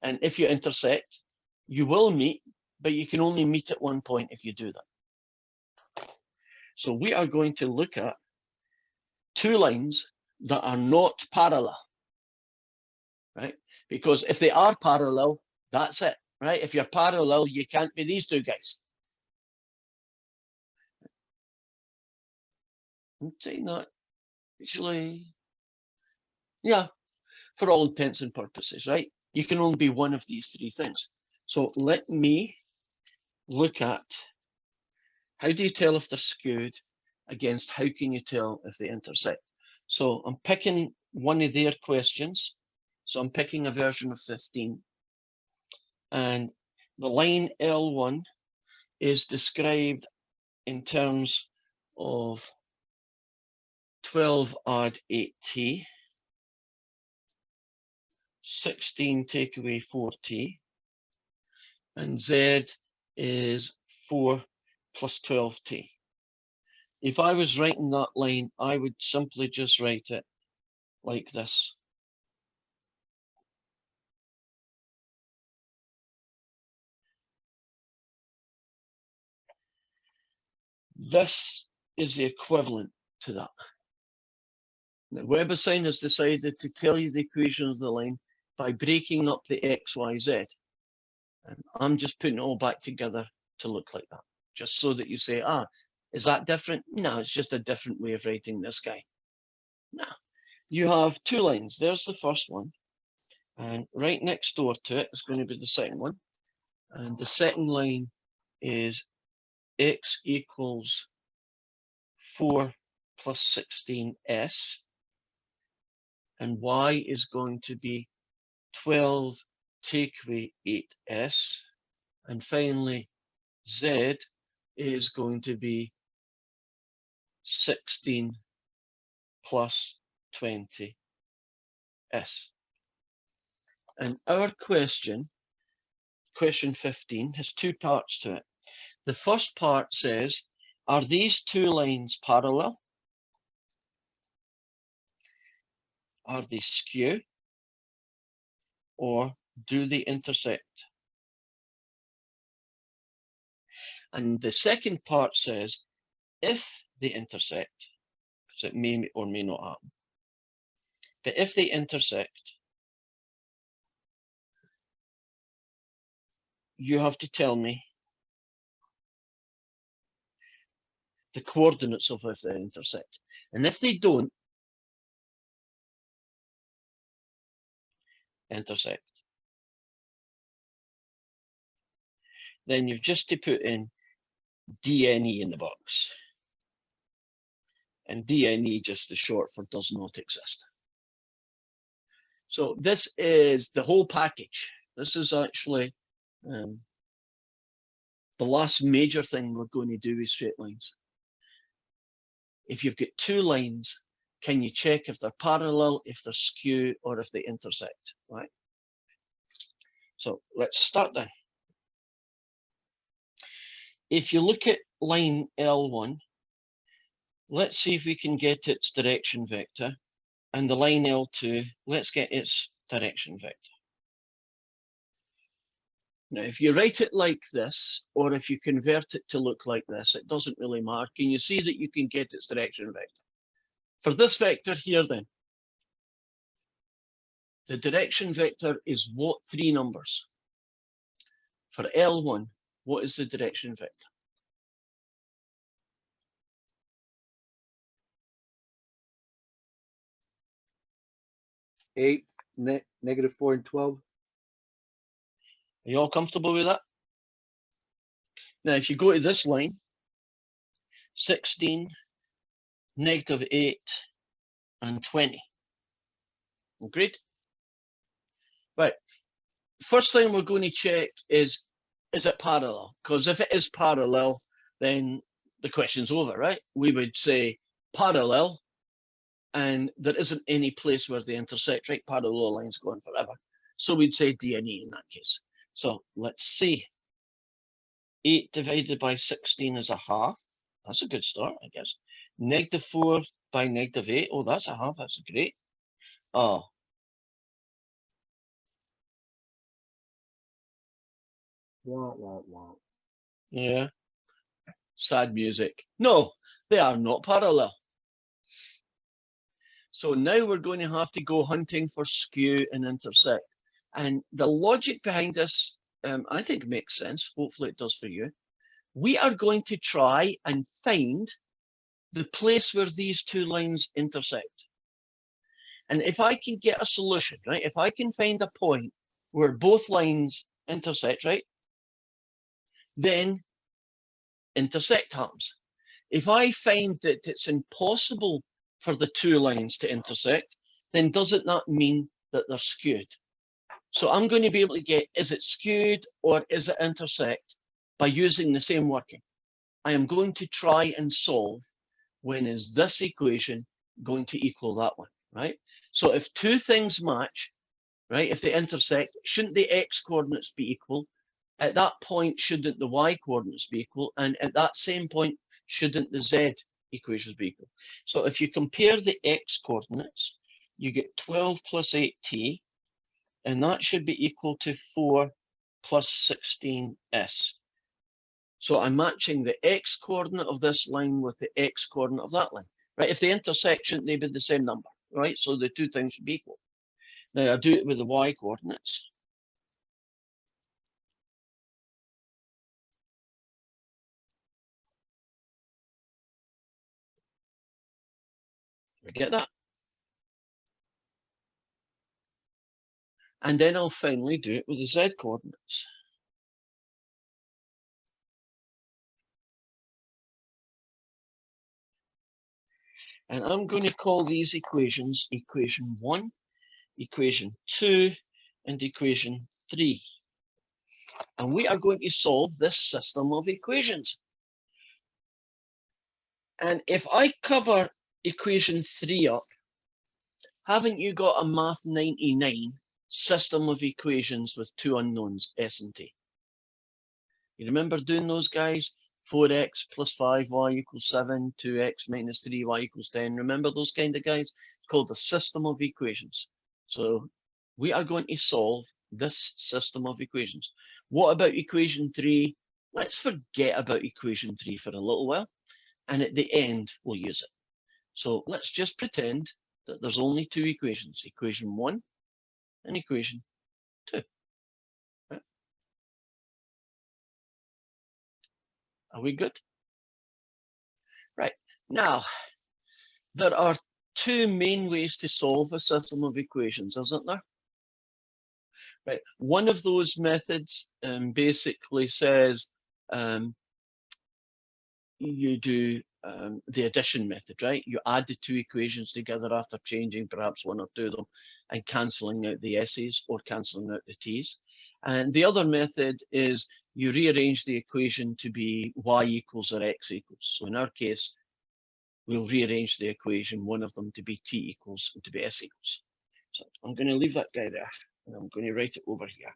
And if you intersect, you will meet, but you can only meet at one point if you do that. So we are going to look at two lines that are not parallel, right? Because if they are parallel, that's it, right? If you're parallel, you can't be these two guys. I'm saying that actually, yeah, for all intents and purposes, right? You can only be one of these three things. So let me look at how do you tell if they're skewed against how can you tell if they intersect? So I'm picking one of their questions. So I'm picking a version of 15. And the line L1 is described in terms of 12 add 8t, 16 take away 4t, and z is 4 plus 12t. If I was writing that line, I would simply just write it like this. This is the equivalent to that. Now, WebAssign has decided to tell you the equation of the line by breaking up the x, y, z. And I'm just putting it all back together to look like that, just so that you say, ah, is that different? No, it's just a different way of writing this guy. Now, you have two lines. There's the first one. And right next door to it is going to be the second one. And the second line is x equals 4 plus 16s. And y is going to be 12 take away 8s. And finally, z is going to be 16 plus 20s. And our question question 15 has two parts to it. The first part says, are these two lines parallel? Are they skew? Or do they intersect? And the second part says, if they intersect, because it may or may not happen, but if they intersect, you have to tell me the coordinates of if they intersect. And if they don't intersect, then you've just to put in DNE in the box. And DNE just is short for does not exist. So this is the whole package. This is actually the last major thing we're going to do with straight lines. If you've got two lines, can you check if they're parallel, if they're skew, or if they intersect, right? So let's start then. If you look at line L1, let's see if we can get its direction vector. And the line L2, let's get its direction vector. Now, if you write it like this, or if you convert it to look like this, it doesn't really matter. Can you see that you can get its direction vector? For this vector here then, the direction vector is what three numbers? For L1, what is the direction vector? 8, -4, and 12. Are you all comfortable with that? Now, if you go to this line, 16, -8, and 20. Agreed? Right. First thing we're going to check is it parallel? Because if it is parallel, then the question's over, right? We would say parallel, and there isn't any place where they intersect, right? Parallel lines go on forever. So we'd say DNE in that case. So let's see. 8 divided by 16 is a half. That's a good start, I guess. -4 by -8. Oh, that's a half. That's great. Oh. Wah, wah, wah. Yeah. Sad music. No, they are not parallel. So now we're going to have to go hunting for skew and intersect. And the logic behind this, I think makes sense. Hopefully it does for you. We are going to try and find the place where these two lines intersect. And if I can get a solution, right? If I can find a point where both lines intersect, right? Then intersect happens. If I find that it's impossible for the two lines to intersect, then does it not mean that they're skewed? So I'm going to be able to get, is it skewed or is it intersect by using the same working? I am going to try and solve when is this equation going to equal that one, right? So if two things match, right, if they intersect, shouldn't the x coordinates be equal? At that point, shouldn't the y coordinates be equal? And at that same point, shouldn't the z equations be equal? So if you compare the x coordinates, you get 12 plus 8t, and that should be equal to 4 plus 16s. So I'm matching the x coordinate of this line with the x coordinate of that line, right? If they intersect, shouldn't they be the same number, right? So the two things should be equal. Now I do it with the y coordinates. We get that. And then I'll finally do it with the z coordinates. And I'm going to call these equations equation 1, equation 2, and equation 3. And we are going to solve this system of equations. And if I cover equation 3 up, haven't you got a Math 99 system of equations with two unknowns, s and t? You remember doing those, guys? 4x plus 5y equals 7, 2x minus 3y equals 10. Remember those kind of guys? It's called a system of equations. So we are going to solve this system of equations. What about equation 3? Let's forget about equation 3 for a little while, and at the end we'll use it. So let's just pretend that there's only two equations, equation 1 and equation 2. Right? Are we good? Right. Now, there are two main ways to solve a system of equations, isn't there? Right. One of those methods basically says you do the addition method, right? You add the two equations together after changing perhaps one or two of them and cancelling out the S's or cancelling out the T's. And the other method is you rearrange the equation to be y equals or x equals. So in our case, we'll rearrange the equation, one of them to be t equals and to be s equals. So I'm going to leave that guy there and I'm going to write it over here.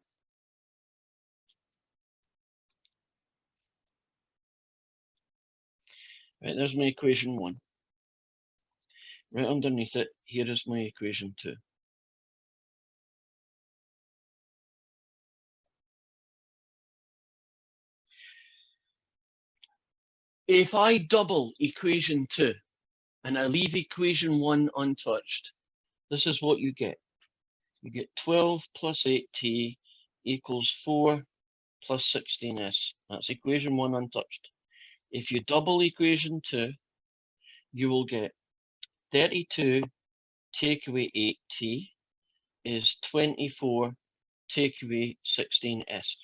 Right, there's my equation 1. Right underneath it, here is my equation 2. If I double equation 2 and I leave equation 1 untouched, this is what you get. You get 12 plus 8t equals 4 plus 16s. That's equation 1 untouched. If you double equation 2, you will get 32 take away 8t is 24 take away 16s.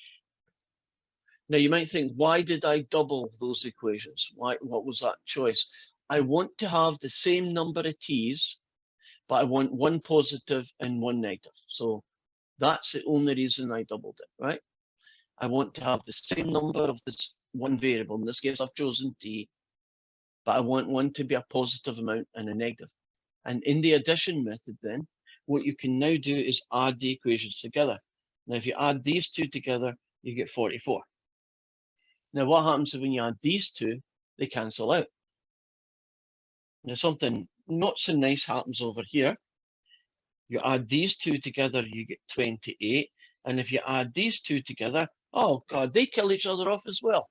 Now you might think, why did I double those equations? What was that choice? I want to have the same number of t's, but I want one positive and one negative. So that's the only reason I doubled it, right? I want to have the same number of this one variable. In this case, I've chosen t, but I want one to be a positive amount and a negative. And in the addition method then, what you can now do is add the equations together. Now, if you add these two together, you get 44. Now, what happens when you add these two? They cancel out. Now, something not so nice happens over here. You add these two together, you get 28. And if you add these two together, oh God, they kill each other off as well.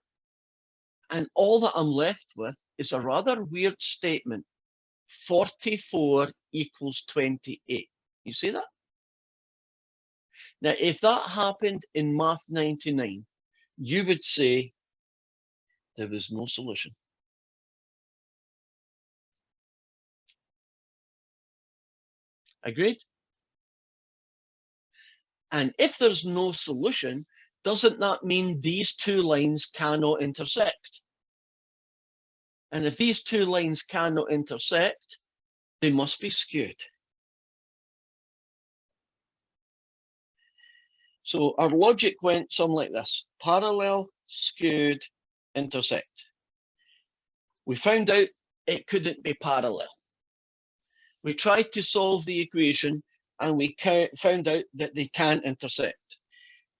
And all that I'm left with is a rather weird statement. 44 equals 28. You see that? Now, if that happened in Math 99, you would say there was no solution. Agreed? And if there's no solution, doesn't that mean these two lines cannot intersect? And if these two lines cannot intersect, they must be skewed. So our logic went something like this: parallel, skewed, intersect. We found out it couldn't be parallel. We tried to solve the equation and we found out that they can't intersect.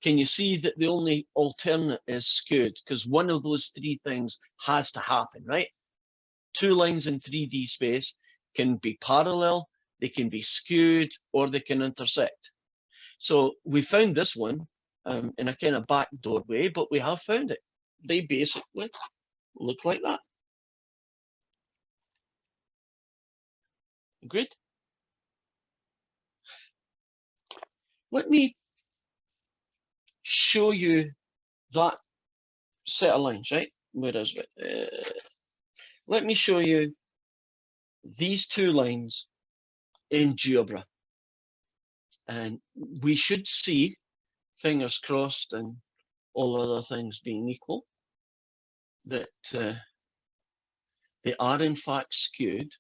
Can you see that the only alternate is skewed? Because one of those three things has to happen, right? Two lines in 3D space can be parallel, they can be skewed, or they can intersect. So we found this one in a kind of backdoor way, but we have found it. They basically look like that. Agreed? Let me show you that set of lines, right? Where is it? Let me show you these two lines in GeoBra. And we should see, fingers crossed and all other things being equal, that they are in fact skewed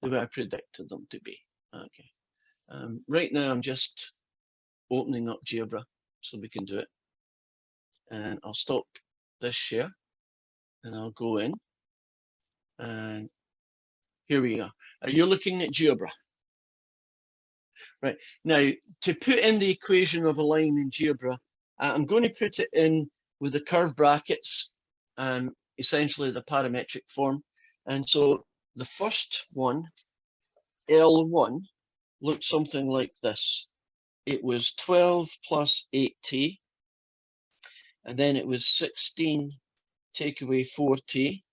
the way I predicted them to be. Okay. Right now I'm just opening up GeoBra so we can do it. And I'll stop this share and I'll go in. And here we are. Are you looking at GeoBra? Right. Now, to put in the equation of a line in GeoBra, I'm going to put it in with the curved brackets, essentially the parametric form. And so the first one, L1, looked something like this. It was 12 plus 8t, and then it was 16 take away 4t,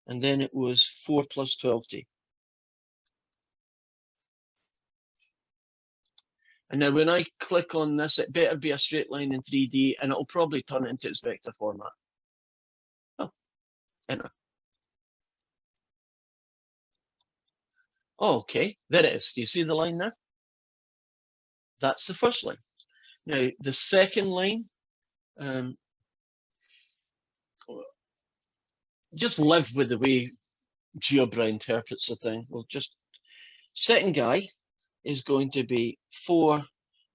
and then it was 4 plus 12t. And now when I click on this, it better be a straight line in 3D, and it'll probably turn it into its vector format. Oh, enter. Oh, okay, there it is. Do you see the line there? That's the first line. Now, the second line, just live with the way GeoBra interprets the thing. We'll just, second guy is going to be 4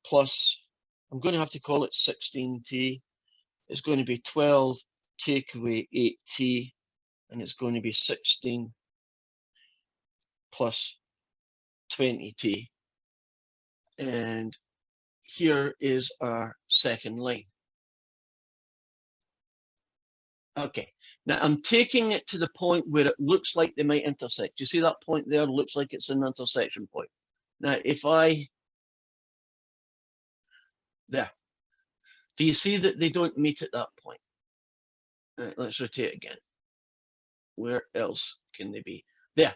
plus, I'm going to have to call it 16t. It's going to be 12 take away 8t, and it's going to be 16 plus 20t. And here is our second line. Okay, now I'm taking it to the point where it looks like they might intersect. You see that point there? Looks like it's an intersection point. Now, if I, there, do you see that they don't meet at that point? Let's rotate again. Where else can they be? There.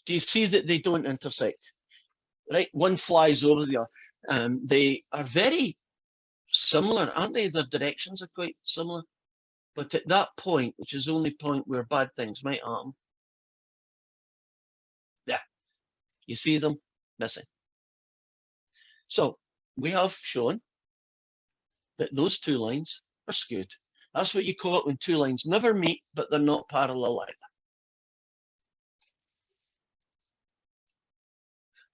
Do you see that they don't intersect? Right, one flies over the other. They are very similar, aren't they? Their directions are quite similar. But at that point, which is the only point where bad things might happen, there, you see them missing. So we have shown that those two lines are skewed. That's what you call it when two lines never meet, but they're not parallel either.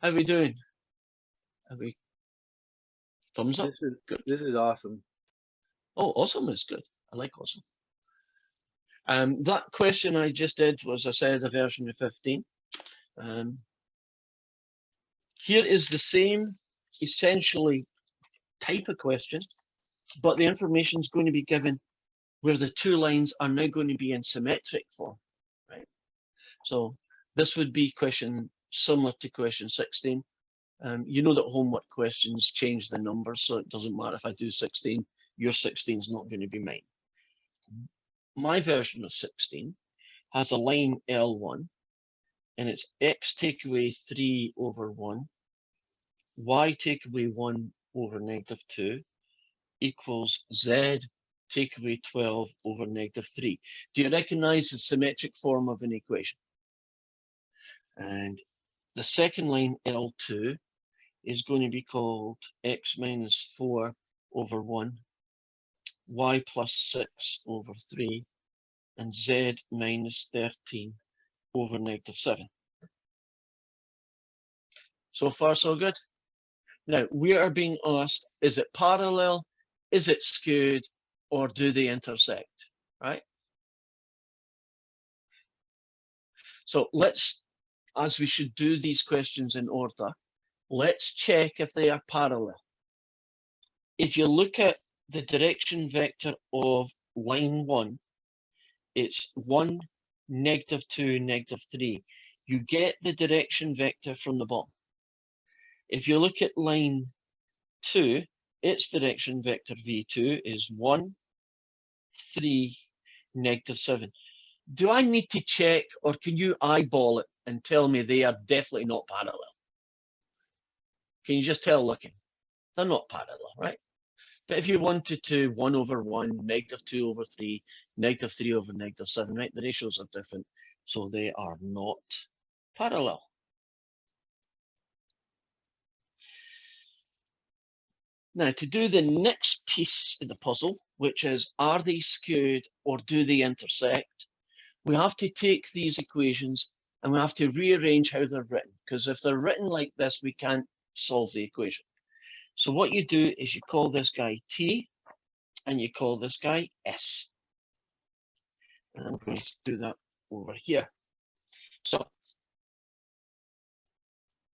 How are we doing? Are we thumbs up? This is awesome. Oh, awesome is good. I like awesome. That question I just did was, I said, a version of 15. Here is the same, essentially, type of question, but the information is going to be given where the two lines are now going to be in symmetric form, right? So this would be question similar to question 16. You know that homework questions change the numbers, so it doesn't matter if I do 16, your 16 is not going to be mine. My version of 16 has a line L1, and it's x take away 3 over 1, y take away 1 over -2 equals z take away 12 over -3. Do you recognize the symmetric form of an equation? And the second line L2 is going to be called x minus 4 over 1, y plus 6 over 3, and z minus 13 over -7. So far, so good. Now, we are being asked, is it parallel, is it skewed, or do they intersect, right? So let's, as we should do these questions in order, let's check if they are parallel. If you look at the direction vector of line 1, it's 1, -2, -3. You get the direction vector from the bottom. If you look at line 2, its direction vector v2 is 1, 3, -7. Do I need to check, or can you eyeball it and tell me they are definitely not parallel? Can you just tell looking? They're not parallel, right? But if you wanted to 1 over 1, -2 over 3, -3 over -7, right? The ratios are different, so they are not parallel. Now, to do the next piece of the puzzle, which is, are they skewed or do they intersect? We have to take these equations and we have to rearrange how they're written, because if they're written like this, we can't solve the equation. So what you do is you call this guy T and you call this guy S. And I'm going to do that over here. So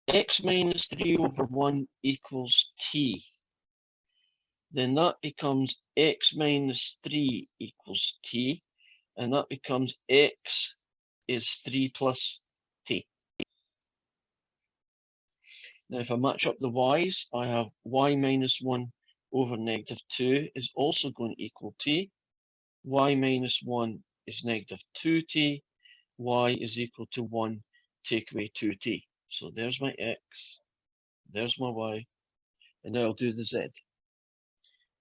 x minus 3 over 1 equals T. then that becomes x minus 3 equals t, and that becomes x is 3 plus t. Now, if I match up the y's, I have y minus 1 over negative 2 is also going to equal t. Y minus 1 is negative 2t. Y is equal to 1, take away 2t. So there's my x, there's my y, and now I'll do the z.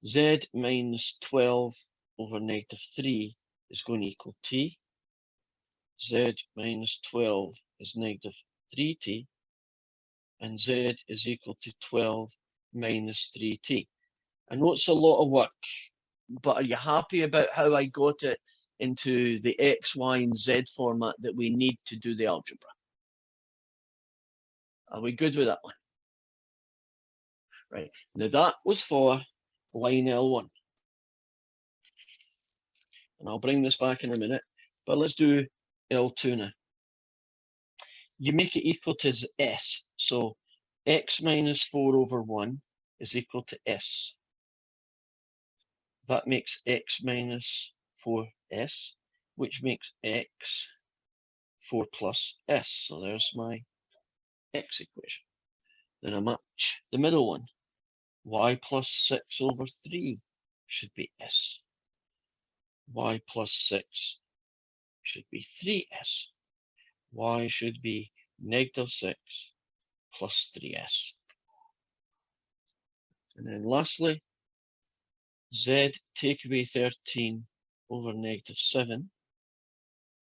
Z minus 12 over negative 3 is going to equal t. Z minus 12 is negative 3t. And z is equal to 12 minus 3t. I know it's a lot of work, but are you happy about how I got it into the x, y, and z format that we need to do the algebra? Are we good with that one? Right, now that was for line L1. And I'll bring this back in a minute, but let's do L2 now. You make it equal to s, so x minus 4 over 1 is equal to s. That makes x minus 4s, which makes x 4 plus s. So there's my x equation. Then I match the middle one. Y plus 6 over 3 should be s. Y plus 6 should be 3s. Y should be negative 6 plus 3s. And then lastly, z take away 13 over negative 7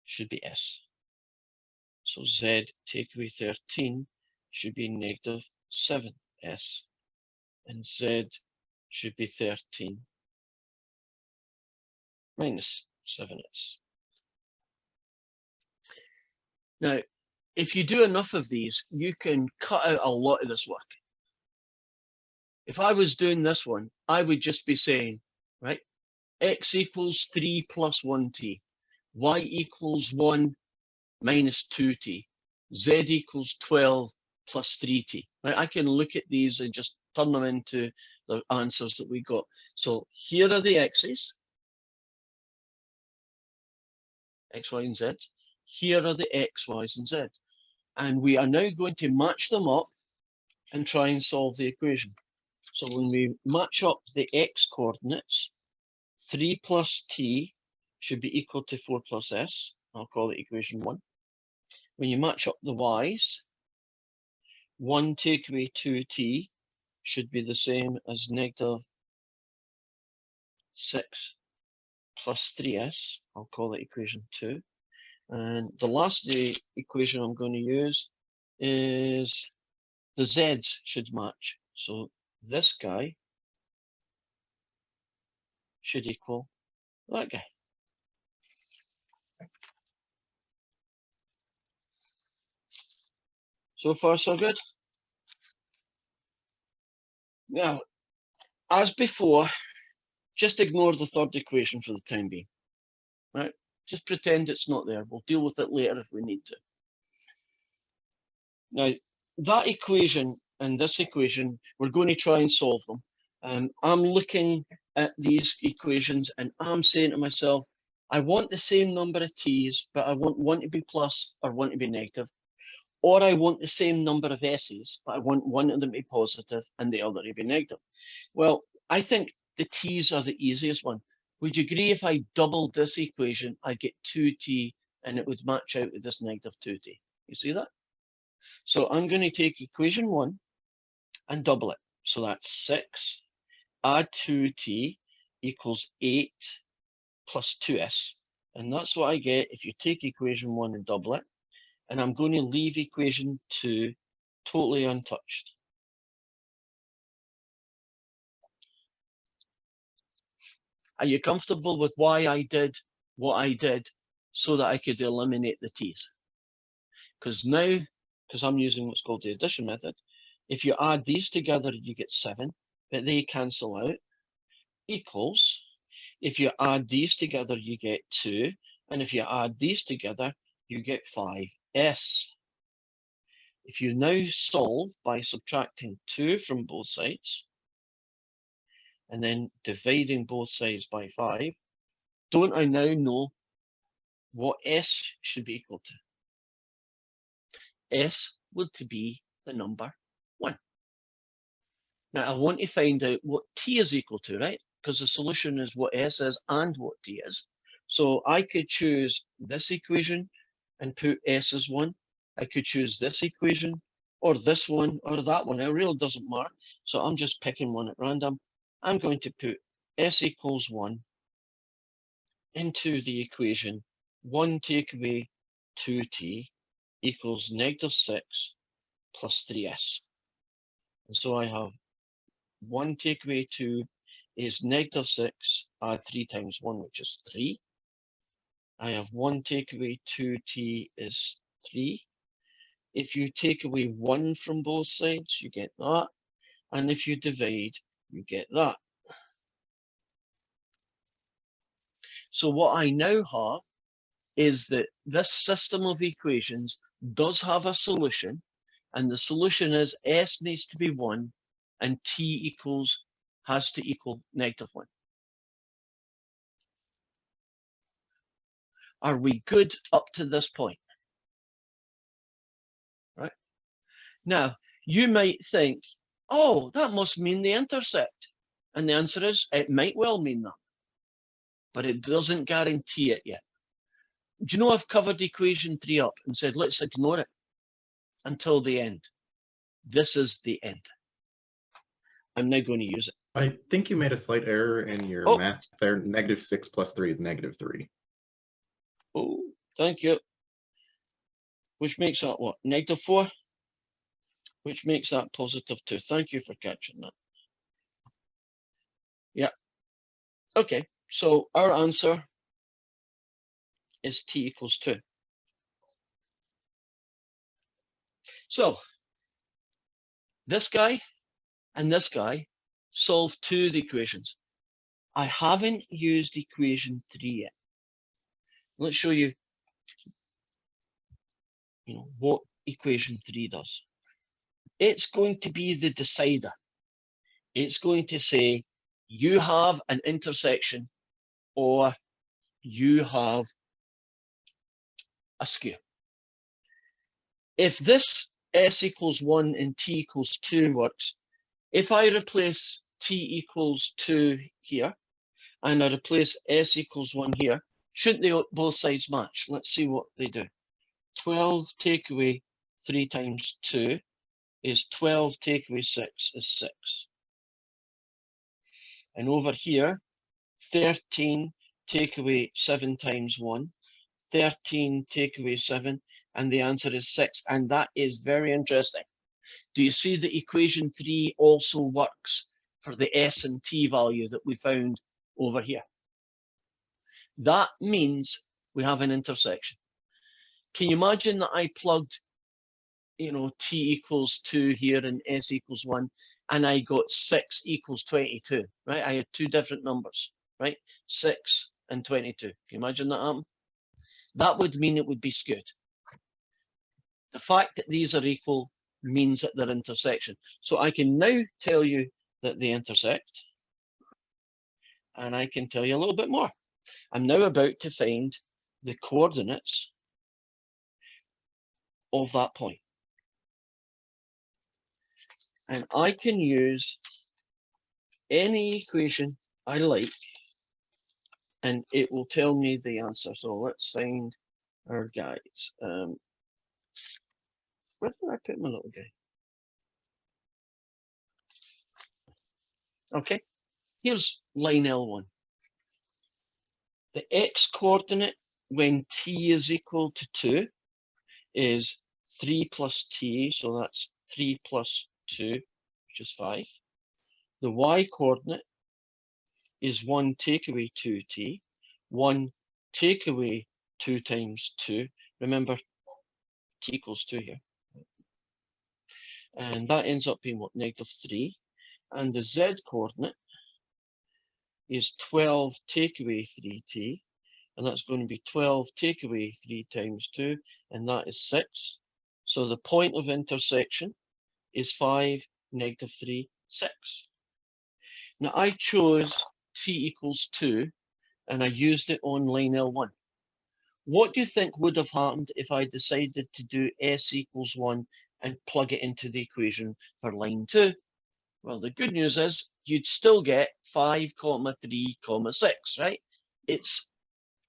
should be s. So z take away 13 should be negative 7s, and z should be 13 minus 7s. Now, if you do enough of these, you can cut out a lot of this work. If I was doing this one, I would just be saying, right, x equals 3 plus 1t, y equals 1 minus 2t, z equals 12 plus 3t. Right? I can look at these and just turn them into the answers that we got. So here are the x's, x, y, and z. Here are the x, y's, and z. And we are now going to match them up and try and solve the equation. So when we match up the x coordinates, 3 plus t should be equal to 4 plus s. I'll call it equation 1. When you match up the y's, 1 take away 2t should be the same as negative 6 plus 3s. I'll call it equation 2. And the last equation I'm going to use is the z's should match. So this guy should equal that guy. So far, so good. Now, as before, just ignore the third equation for the time being, right? Just pretend it's not there. We'll deal with it later if we need to. Now, that equation and this equation, we're going to try and solve them. I'm looking at these equations and I'm saying to myself, I want the same number of t's, but I want one to be plus or one to be negative. Or I want the same number of s's, but I want one of them to be positive and the other to be negative. Well, I think the t's are the easiest one. Would you agree if I doubled this equation, I'd get 2t and it would match out with this negative 2t? You see that? So I'm going to take equation 1 and double it. So that's 6, add 2t equals 8 plus 2s. And that's what I get if you take equation 1 and double it. And I'm going to leave equation 2 totally untouched. Are you comfortable with why I did what I did so that I could eliminate the t's? Because now, because I'm using what's called the addition method, if you add these together, you get 7, but they cancel out, equals, if you add these together, you get 2, and if you add these together, you get 5s. If you now solve by subtracting 2 from both sides, and then dividing both sides by 5, don't I now know what S should be equal to? S would to be the number 1. Now I want to find out what T is equal to, right? Because the solution is what S is and what T is. So I could choose this equation and put S as 1. I could choose this equation or this one or that one. It really doesn't matter. So I'm just picking one at random. I'm going to put S equals 1 into the equation 1 take away 2t equals -6 plus 3s. And so I have 1 take away 2 is -6, add 3 times 1, which is 3. I have 1 take away 2t is 3. If you take away 1 from both sides, you get that. And if you divide, you get that. So what I now have is that this system of equations does have a solution, and the solution is S needs to be 1 and T has to equal -1. Are we good up to this point? Right? Now, you might think, oh, that must mean the intercept. And the answer is, it might well mean that, but it doesn't guarantee it yet. Do you know I've covered equation 3 up and said, let's ignore it until the end. This is the end. I'm now going to use it. I think you made a slight error in your Oh. math there. -6 plus 3 is -3. Oh, thank you. Which makes that what? -4? Which makes that +2. Thank you for catching that. Yeah. Okay, so our answer is T equals 2. So this guy and this guy solve 2 of the equations. I haven't used equation 3 yet. Let's show you, what equation 3 does. It's going to be the decider. It's going to say you have an intersection or you have a skew. If this S equals 1 and T equals 2 works, if I replace T equals 2 here and I replace S equals 1 here, shouldn't they both sides match? Let's see what they do. 12 take away 3 times 2 is 12 take away 6 is 6. And over here, 13 take away 7 times 1, 13 take away 7, and the answer is 6. And that is very interesting. Do you see that equation 3 also works for the S and T value that we found over here? That means we have an intersection. Can you imagine that I plugged, T equals 2 here and S equals 1, and I got 6 equals 22, right? I had 2 different numbers, right? 6 and 22. Can you imagine that happen? That would mean it would be skewed. The fact that these are equal means that they're intersection. So I can now tell you that they intersect, and I can tell you a little bit more. I'm now about to find the coordinates of that point. And I can use any equation I like, and it will tell me the answer. So let's find our guys. Where did I put my little guy? Okay, here's line L1. The x coordinate when t is equal to 2 is 3 plus t, so that's 3 plus 2, which is 5. The y coordinate is 1 take away 2t, 1 take away 2 times 2. Remember, t equals 2 here. And that ends up being what, -3. And the z coordinate is 12 take away 3t, and that's going to be 12 take away 3 times 2, and that is 6. So the point of intersection is 5, -3, 6. Now I chose t equals 2 and I used it on line L1. What do you think would have happened if I decided to do s equals 1 and plug it into the equation for line 2? Well, the good news is you'd still get 5, 3, 6, right? It's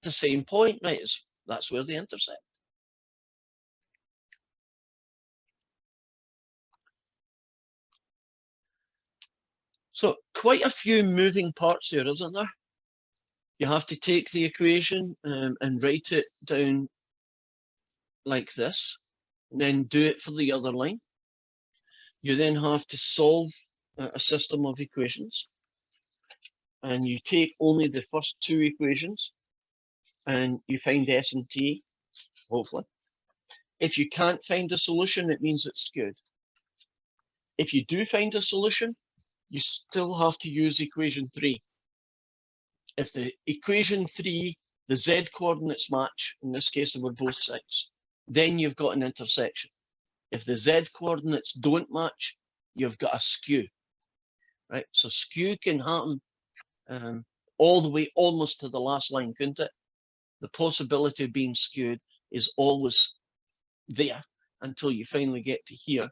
the same point, right? That's where they intersect. So quite a few moving parts here, isn't there? You have to take the equation and write it down like this, and then do it for the other line. You then have to solve a system of equations, and you take only the first two equations, and you find s and t, hopefully. If you can't find a solution, it means it's skewed. If you do find a solution, you still have to use equation 3. If the equation 3, the z coordinates match, in this case they were both 6, then you've got an intersection. If the z coordinates don't match, you've got a skew, right? So skew can happen all the way almost to the last line, couldn't it? The possibility of being skewed is always there until you finally get to here.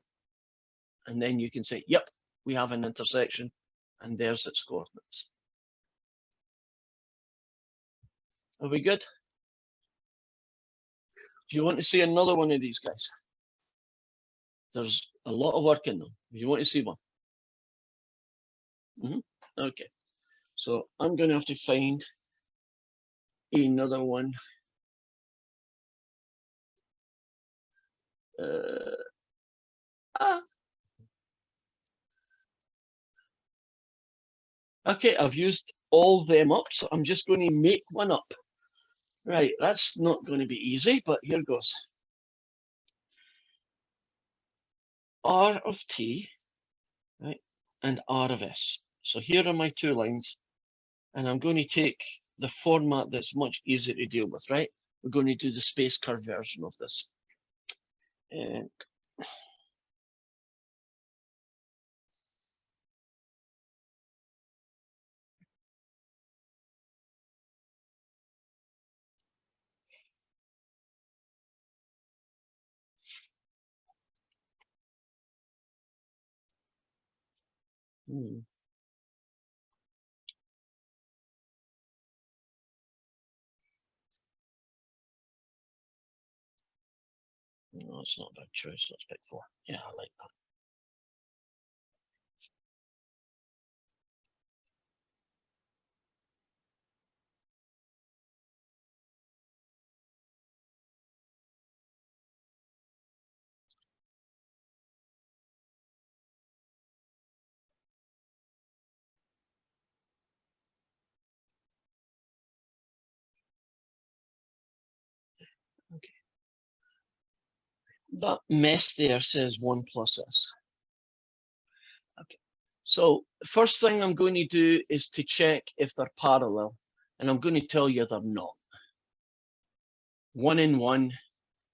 And then you can say, yep, we have an intersection, and there's its coordinates. Are we good? Do you want to see another one of these guys? There's a lot of work in them. You want to see one? Okay. So I'm going to have to find another one. Okay, I've used all them up, so I'm just going to make one up. Right, that's not going to be easy, but here goes. R of t, right, and R of s. So here are my two lines, and I'm going to take the format that's much easier to deal with, right? We're going to do the space curve version of this. And no, it's not a bad choice. Let's pick 4. Yeah, I like that. Okay. That mess there says 1 plus s. Okay. So first thing I'm going to do is to check if they're parallel, and I'm going to tell you they're not. 1 and 1,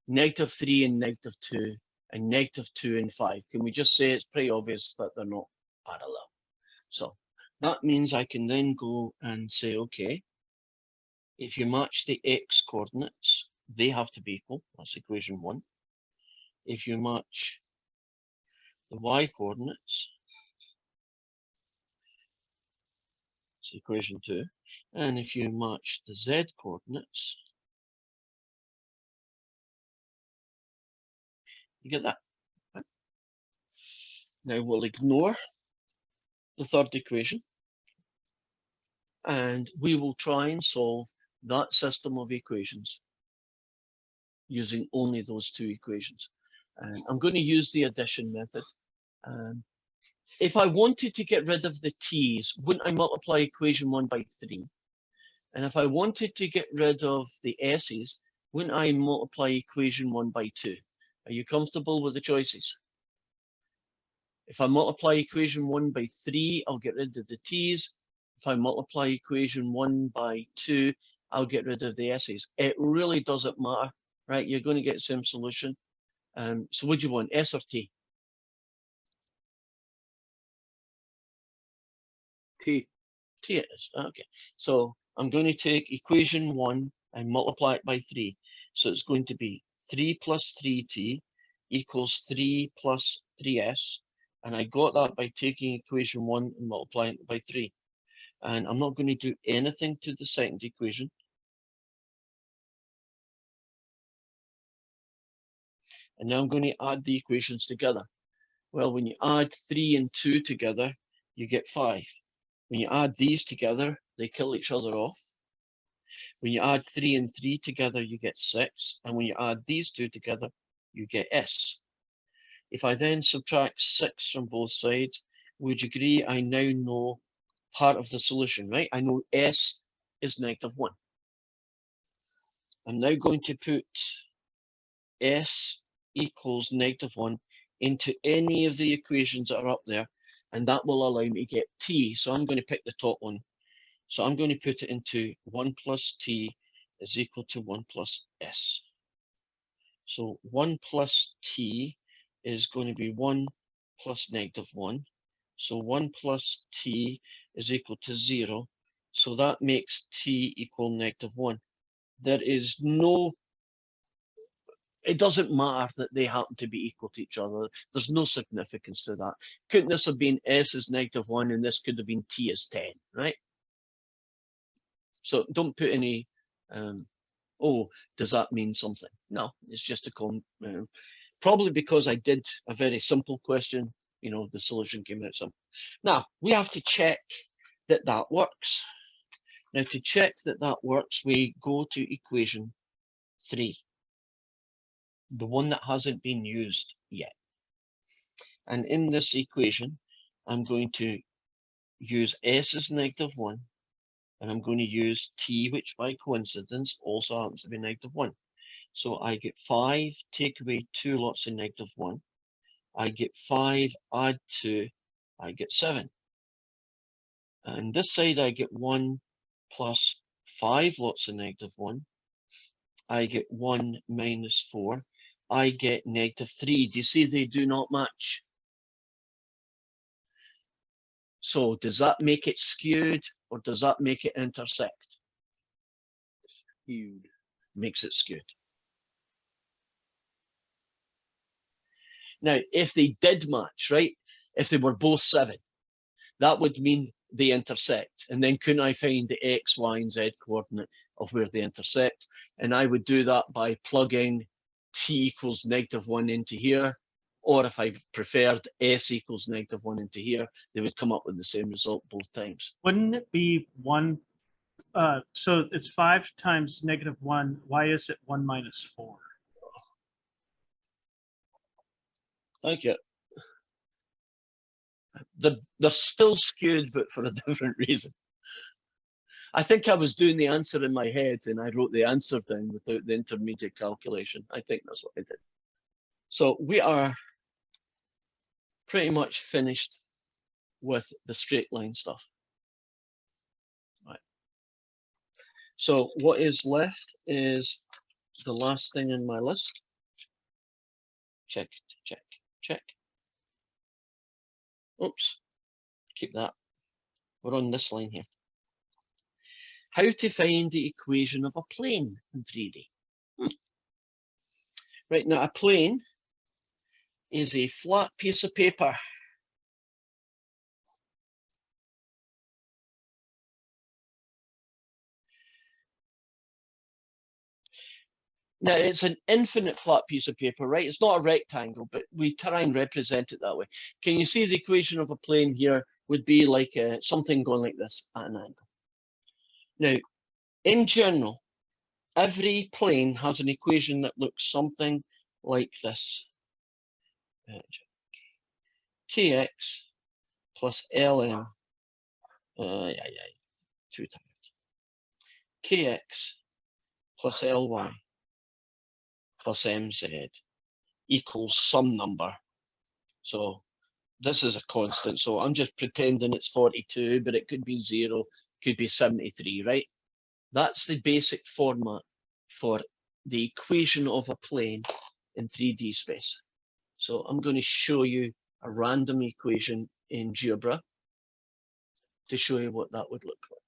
-3 and -2, and -2 and 5. Can we just say it's pretty obvious that they're not parallel? So that means I can then go and say, okay, if you match the x coordinates, they have to be equal. That's equation 1. If you match the y coordinates, it's equation 2. And if you match the z coordinates, you get that. Right? Now we'll ignore the third equation, and we will try and solve that system of equations using only those two equations. And I'm going to use the addition method. If I wanted to get rid of the t's, wouldn't I multiply equation 1 by 3? And if I wanted to get rid of the s's, wouldn't I multiply equation 1 by 2? Are you comfortable with the choices? If I multiply equation 1 by 3, I'll get rid of the t's. If I multiply equation 1 by 2, I'll get rid of the s's. It really doesn't matter, right? You're going to get the same solution. So what do you want, s or t? T. T it is. Okay. So I'm going to take equation 1 and multiply it by 3. So it's going to be 3 plus 3t equals 3 plus 3s. And I got that by taking equation 1 and multiplying it by 3. And I'm not going to do anything to the second equation. And now I'm going to add the equations together. Well, when you add 3 and 2 together, you get 5. When you add these together, they kill each other off. When you add 3 and 3 together, you get 6. And when you add these two together, you get S. If I then subtract 6 from both sides, would you agree I now know part of the solution, right? I know S is -1. I'm now going to put S equals -1 into any of the equations that are up there, and that will allow me to get T. So I'm going to pick the top one. So I'm going to put it into 1 plus T is equal to 1 plus S. So 1 plus T is going to be 1 plus -1. So 1 plus T is equal to 0. So that makes T equal -1. There is no, it doesn't matter that they happen to be equal to each other. There's no significance to that. Couldn't this have been S is -1 and this could have been T is 10, right? So don't put any, oh, does that mean something? No, it's just a probably because I did a very simple question, you know, the solution came out simple. Now, we have to check that that works. Now, to check that that works, we go to equation 3, the one that hasn't been used yet. And in this equation, I'm going to use S as -1, and I'm going to use T, which by coincidence also happens to be -1. So I get 5, take away 2 lots of -1. I get 5, add 2, I get 7. And this side I get 1 plus 5 lots of -1. I get 1 minus 4. I get -3. Do you see they do not match? So does that make it skewed or does that make it intersect? Skewed. Makes it skewed. Now, if they did match, right? If they were both 7, that would mean they intersect. And then couldn't I find the X, Y, and Z coordinate of where they intersect? And I would do that by plugging T equals -1 into here. Or if I preferred S equals -1 into here, they would come up with the same result both times. Wouldn't it be 1? So it's 5 times -1. Why is it 1 minus 4? Thank you. They're still skewed, but for a different reason. I think I was doing the answer in my head and I wrote the answer down without the intermediate calculation. I think that's what I did. So we are pretty much finished with the straight line stuff. Right. So what is left is the last thing in my list. Check, check, check. Oops, keep that. We're on this line here. How to find the equation of a plane in 3D. Right, now a plane is a flat piece of paper. Now it's an infinite flat piece of paper, right? It's not a rectangle, but we try and represent it that way. Can you see the equation of a plane here would be like something going like this at an angle. Now, in general, every plane has an equation that looks something like this. Kx plus Lm, too tired. Kx plus Ly plus Mz equals some number. So this is a constant. So I'm just pretending it's 42, but it could be 0, could be 73, right? That's the basic format for the equation of a plane in 3D space. So I'm going to show you a random equation in GeoBra. to show you what that would look like.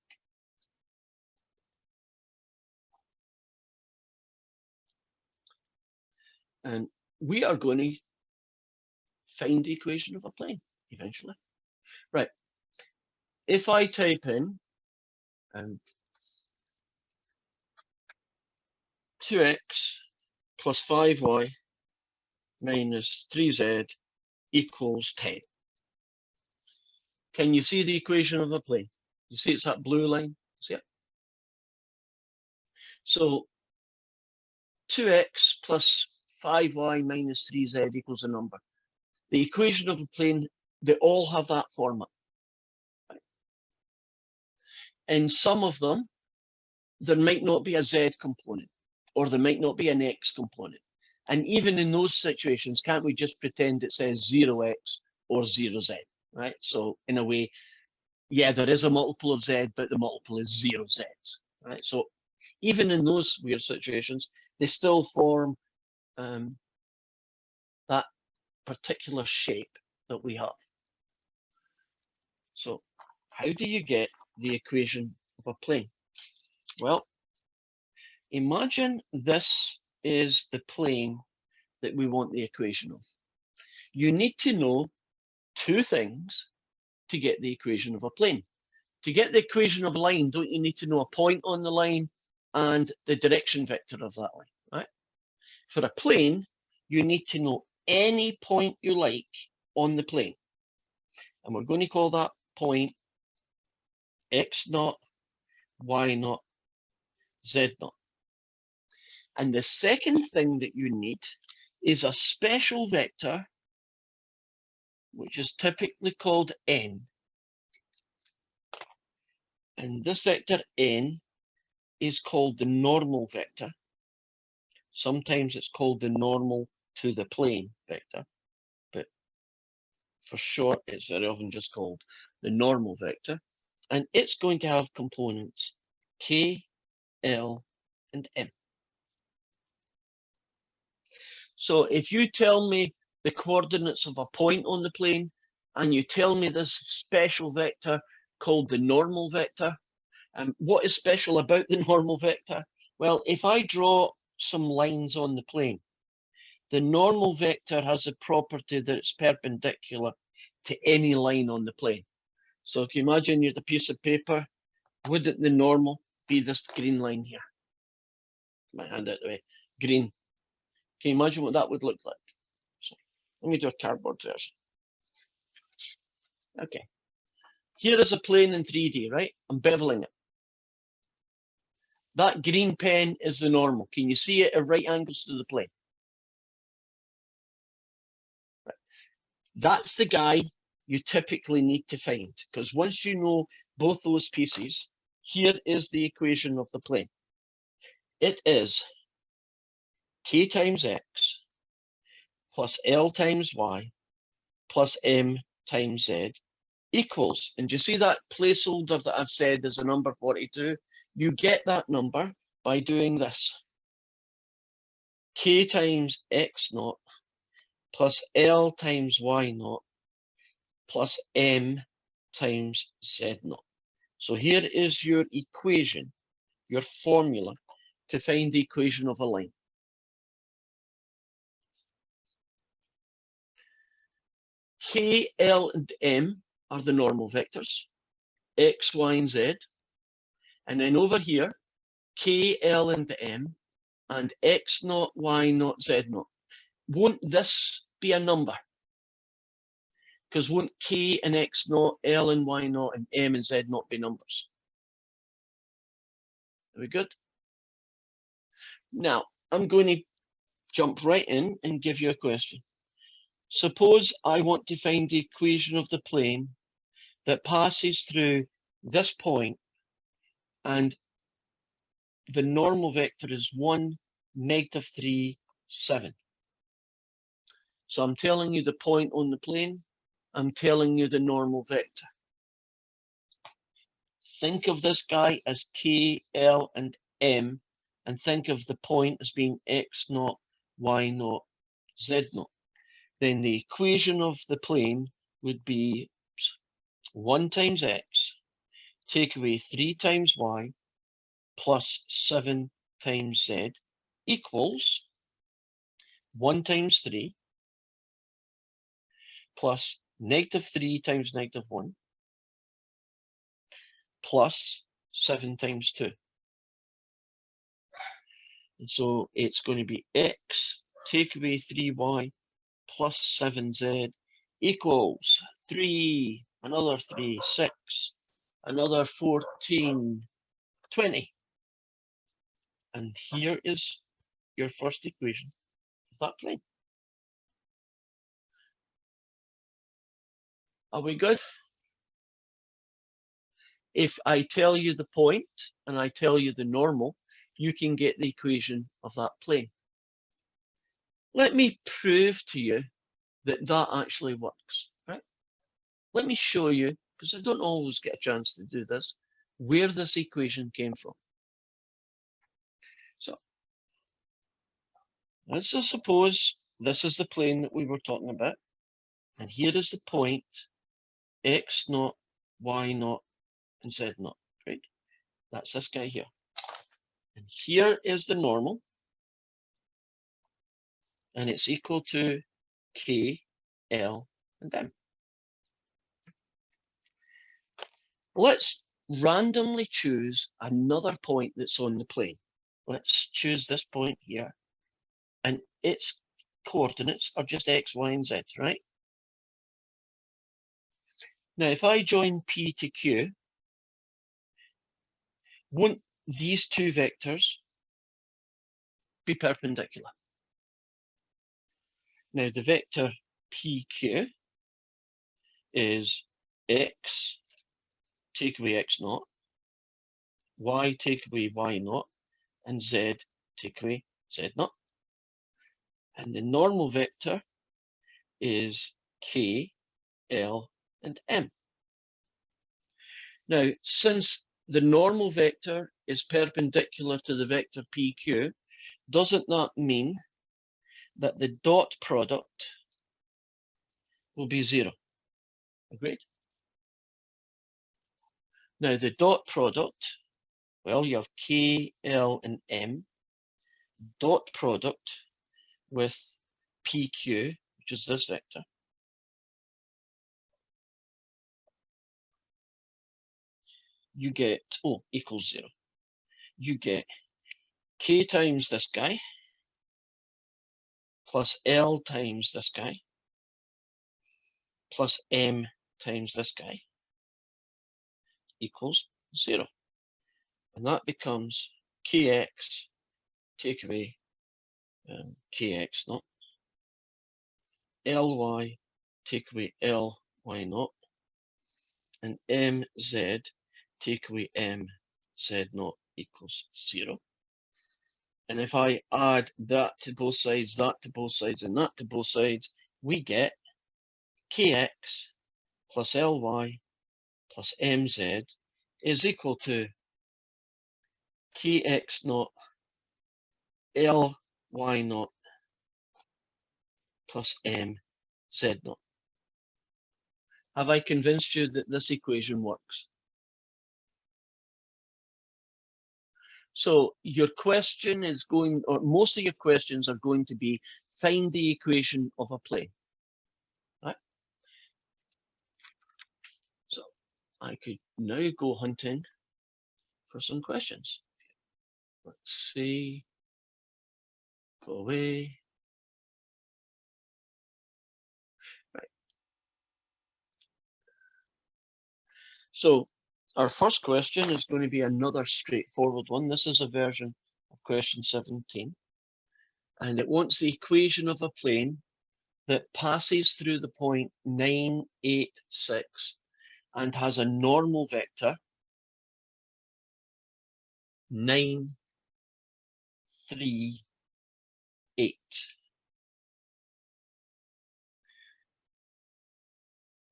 And we are going to find the equation of a plane eventually. Right. If I type in 2x plus 5y minus 3z equals 10. Can you see the equation of a plane? You see it's that blue line? See it? So 2x plus 5y minus 3z equals a number. The equation of a plane, they all have that format. In some of them, there might not be a z component, or there might not be an x component. And even in those situations, can't we just pretend it says 0x or 0z, right? So in a way, yeah, there is a multiple of z, but the multiple is 0z, right? So even in those weird situations, they still form that particular shape that we have. So how do you get the equation of a plane? Well, imagine this is the plane that we want the equation of. You need to know two things to get the equation of a plane. To get the equation of a line, don't you need to know a point on the line and the direction vector of that line, right? For a plane, you need to know any point you like on the plane. And we're going to call that point x naught, y naught, z naught. And the second thing that you need is a special vector, which is typically called n. And this vector n is called the normal vector. Sometimes it's called the normal to the plane vector, but for short, it's very often just called the normal vector. And it's going to have components k, l, and m. So if you tell me the coordinates of a point on the plane, and you tell me this special vector called the normal vector, what is special about the normal vector? Well, if I draw some lines on the plane, the normal vector has a property that it's perpendicular to any line on the plane. So if you imagine you had a piece of paper, wouldn't the normal be this green line here? My hand out the way. Green. Can you imagine what that would look like? So let me do a cardboard version. Okay. Here is a plane in 3D, right? I'm beveling it. That green pen is the normal. Can you see it at right angles to the plane? Right. That's the guy you typically need to find, because once you know both those pieces, here is the equation of the plane. It is k times x plus l times y plus m times z equals, and you see that placeholder that I've said is a number 42? You get that number by doing this. K times x naught plus L times y naught plus m times z naught. So here is your equation, your formula to find the equation of a line. K, L, and m are the normal vectors, x, y, and z. And then over here, K, L, and m, and x naught, y naught, z naught. Won't this be a number? Because won't k and x naught, l and y naught, and m and z naught be numbers? Are we good? Now, I'm going to jump right in and give you a question. Suppose I want to find the equation of the plane that passes through this point, and the normal vector is 1, -3, 7. So I'm telling you the point on the plane, I'm telling you the normal vector. Think of this guy as k, l, and m, and think of the point as being x naught, y naught, z naught. Then the equation of the plane would be 1 times x take away 3 times y plus 7 times z equals 1 times 3 plus -3 times -1 plus 7 times 2. And so it's going to be x take away 3y plus 7z equals 3, another 3, 6, another 14, 20. And here is your first equation of that plane. Are we good? If I tell you the point and I tell you the normal, you can get the equation of that plane. Let me prove to you that that actually works, right? Let me show you, because I don't always get a chance to do this, where this equation came from. So let's just suppose this is the plane that we were talking about, and here is the point x naught, y naught, and z naught, right? That's this guy here. And here is the normal, and it's equal to k, l, and m. Let's randomly choose another point that's on the plane. Let's choose this point here, and its coordinates are just x, y, and z, right? Now, if I join P to Q, won't these two vectors be perpendicular? Now, the vector PQ is x take away x naught, y take away y naught, and z take away z naught. And the normal vector is k, l, and m. Now, since the normal vector is perpendicular to the vector PQ, doesn't that mean that the dot product will be 0? Agreed? Now, the dot product, well, you have k, l, and m, dot product with PQ, which is this vector, you get, oh, equals 0. You get k times this guy plus l times this guy plus m times this guy equals 0. And that becomes kx take away kx naught, ly take away ly naught, and mz take away mz naught equals 0. And if I add that to both sides, that to both sides, and that to both sides, we get kx plus ly plus mz is equal to kx naught ly naught plus mz naught. Have I convinced you that this equation works? So your question is going, or most of your questions are going to be, find the equation of a plane. Right? So I could now go hunting for some questions. Let's see. Go away. Right. So our first question is going to be another straightforward one. This is a version of question 17. And it wants the equation of a plane that passes through the point 9, 8, 6 and has a normal vector 9, 3, 8.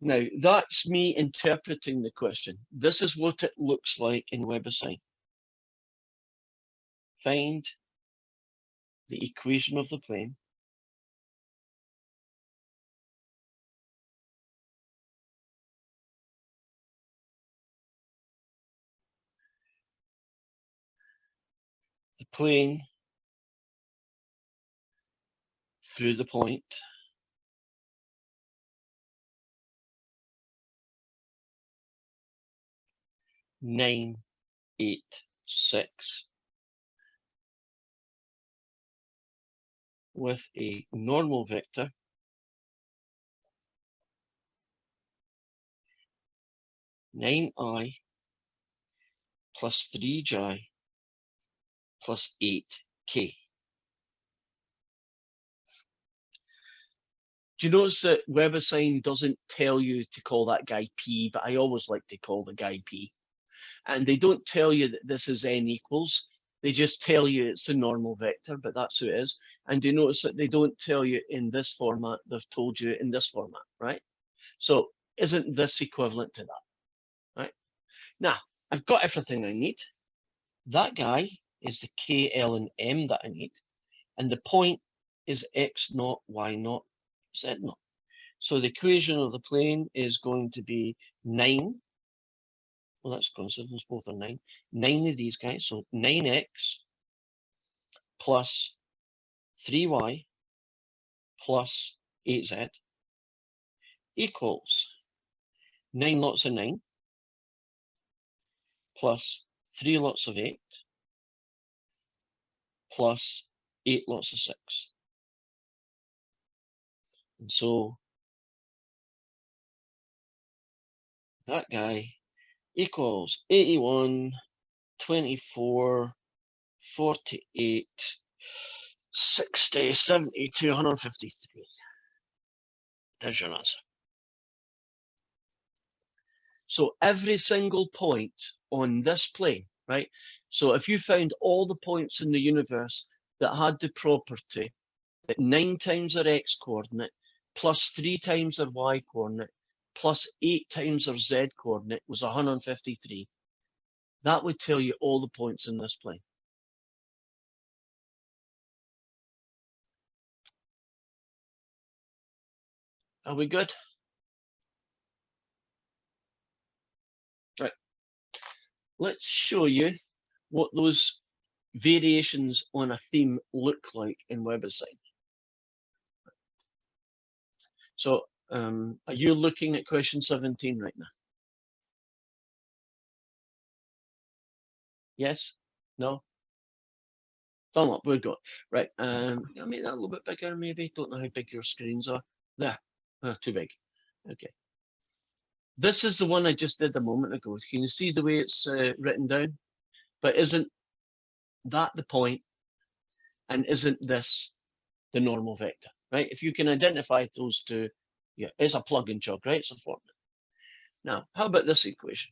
Now, that's me interpreting the question. This is what it looks like in WebAssign. Find the equation of the plane plane through the point nine, 8, 6 with a normal vector nine I plus 3j plus 8k. Do you notice that WebAssign doesn't tell you to call that guy P, but I always like to call the guy P. And they don't tell you that this is n equals. They just tell you it's a normal vector, but that's who it is. And do you notice that they don't tell you in this format, they've told you in this format, right? So isn't this equivalent to that, right? Now, I've got everything I need. That guy is the K, L, and M that I need. And the point is X naught, Y naught, Z naught. So the equation of the plane is going to be 9. Well, that's coincidence, both are 9. 9 of these guys, so 9x plus 3y plus 8z equals 9 lots of 9 plus 3 lots of 8 plus 8 lots of 6. And so that guy equals 81, 24, 48, 60, 70, 253. There's your answer. So every single point on this plane, right? So if you found all the points in the universe that had the property that 9 times their x coordinate plus 3 times their y coordinate plus 8 times their z coordinate was 153, that would tell you all the points in this plane. Are we good? Right. Let's show you what those variations on a theme look like in WebAssign. So are you looking at question 17 right now? Yes? No? Thumbs up, we're good. Right, I made that a little bit bigger maybe. Don't know how big your screens are. There, too big. Okay. This is the one I just did a moment ago. Can you see the way it's written down? But isn't that the point? And isn't this the normal vector, right? If you can identify those two, yeah, it's a plug and chug, right? It's a formula. Now, how about this equation?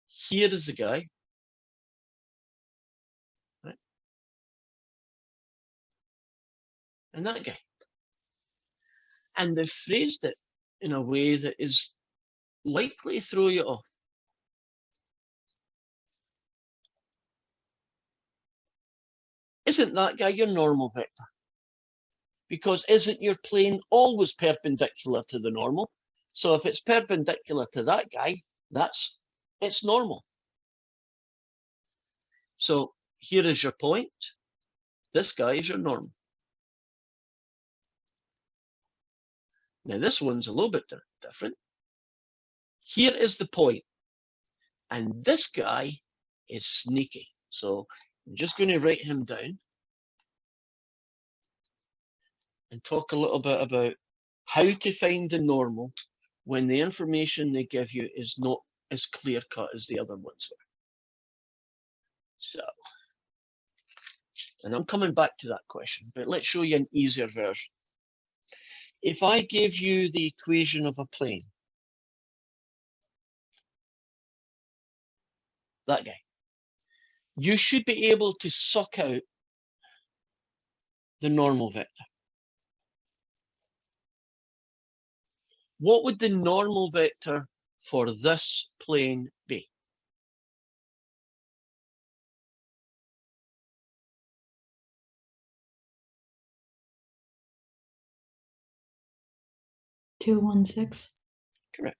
Here is the guy, right? And that guy. And they've phrased it in a way that is likely to throw you off. Isn't that guy your normal vector? Because isn't your plane always perpendicular to the normal? So if it's perpendicular to that guy, it's normal. So here is your point. This guy is your normal. Now this one's a little bit different. Here is the point, and this guy is sneaky. So I'm just going to write him down and talk a little bit about how to find the normal when the information they give you is not as clear cut as the other ones were. So, and I'm coming back to that question, but let's show you an easier version. If I give you the equation of a plane, that guy, you should be able to suck out the normal vector. What would the normal vector for this plane be? Two, 1, 6. Correct.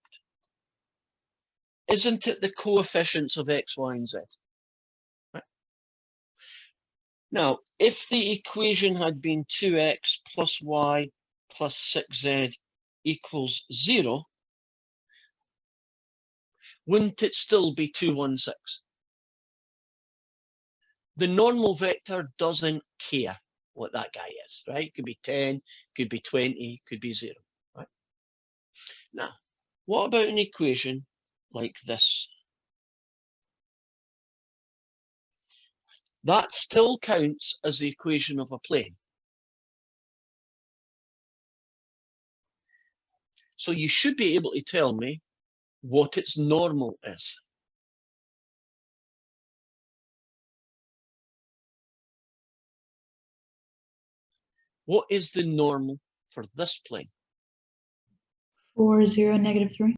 Isn't it the coefficients of x, y, and z? Now, if the equation had been 2x plus y plus 6z equals 0, wouldn't it still be 216? The normal vector doesn't care what that guy is, right? It could be 10, could be 20, could be 0, right? Now, what about an equation like this? That still counts as the equation of a plane. So you should be able to tell me what its normal is. What is the normal for this plane? 4, 0, -3.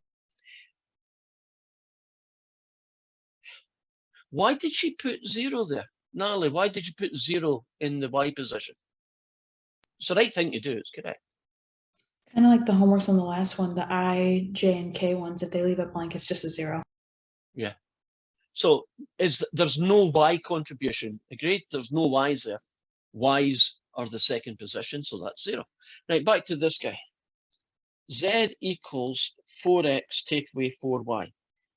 Why did she put 0 there? Natalie, why did you put 0 in the y position? It's the right thing to do, it's correct. Kind of like the homeworks on the last one, the I, J, and K ones. If they leave it blank, it's just a 0. Yeah. So there's no y contribution. Agreed? There's no y's there. Y's are the second position, so that's 0. Right, back to this guy. Z equals 4x take away 4y.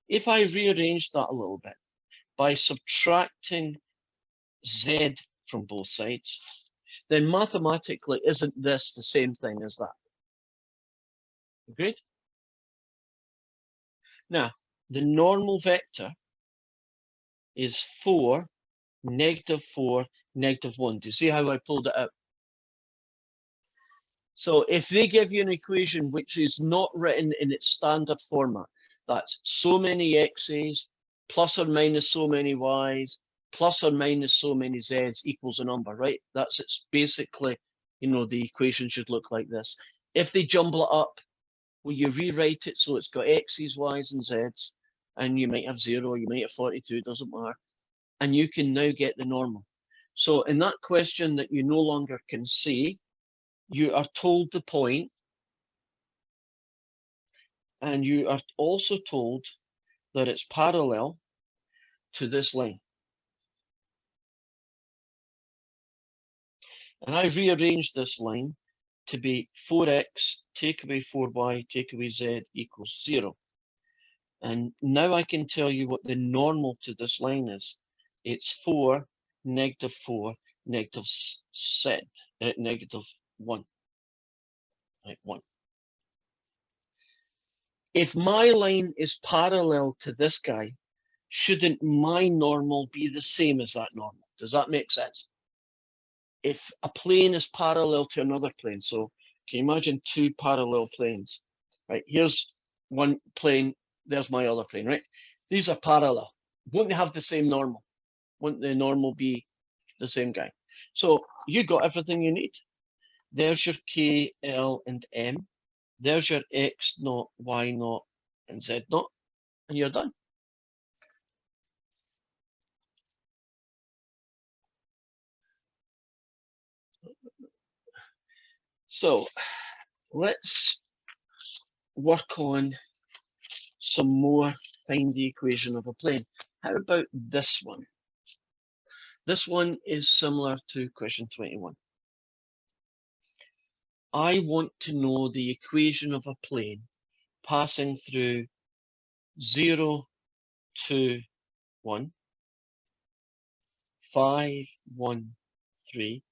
If I rearrange that a little bit by subtracting z from both sides, then mathematically, isn't this the same thing as that? Agreed? Now, the normal vector is 4, -4, -1. Do you see how I pulled it out? So if they give you an equation which is not written in its standard format, that's so many x's plus or minus so many y's plus or minus so many z's equals a number, right? It's basically, the equation should look like this. If they jumble it up, well, you rewrite it so it's got x's, y's, and z's, and you might have 0, you might have 42, doesn't matter. And you can now get the normal. So in that question that you no longer can see, you are told the point, and you are also told that it's parallel to this line. And I rearranged this line to be 4x take away 4y take away z equals 0. And now I can tell you what the normal to this line is. It's 4, -4, -1. Right, 1. If my line is parallel to this guy, shouldn't my normal be the same as that normal? Does that make sense? If a plane is parallel to another plane, so can you imagine 2 parallel planes? Right, here's one plane, there's my other plane, right? These are parallel. Won't they have the same normal? Wouldn't the normal be the same guy? So you got everything you need. There's your K, L, and M. There's your X naught, Y naught, and Z naught, and you're done. So let's work on some more find the equation of a plane. How about this one? This one is similar to question 21. I want to know the equation of a plane passing through 0, 2, 1, 5, 1, 3,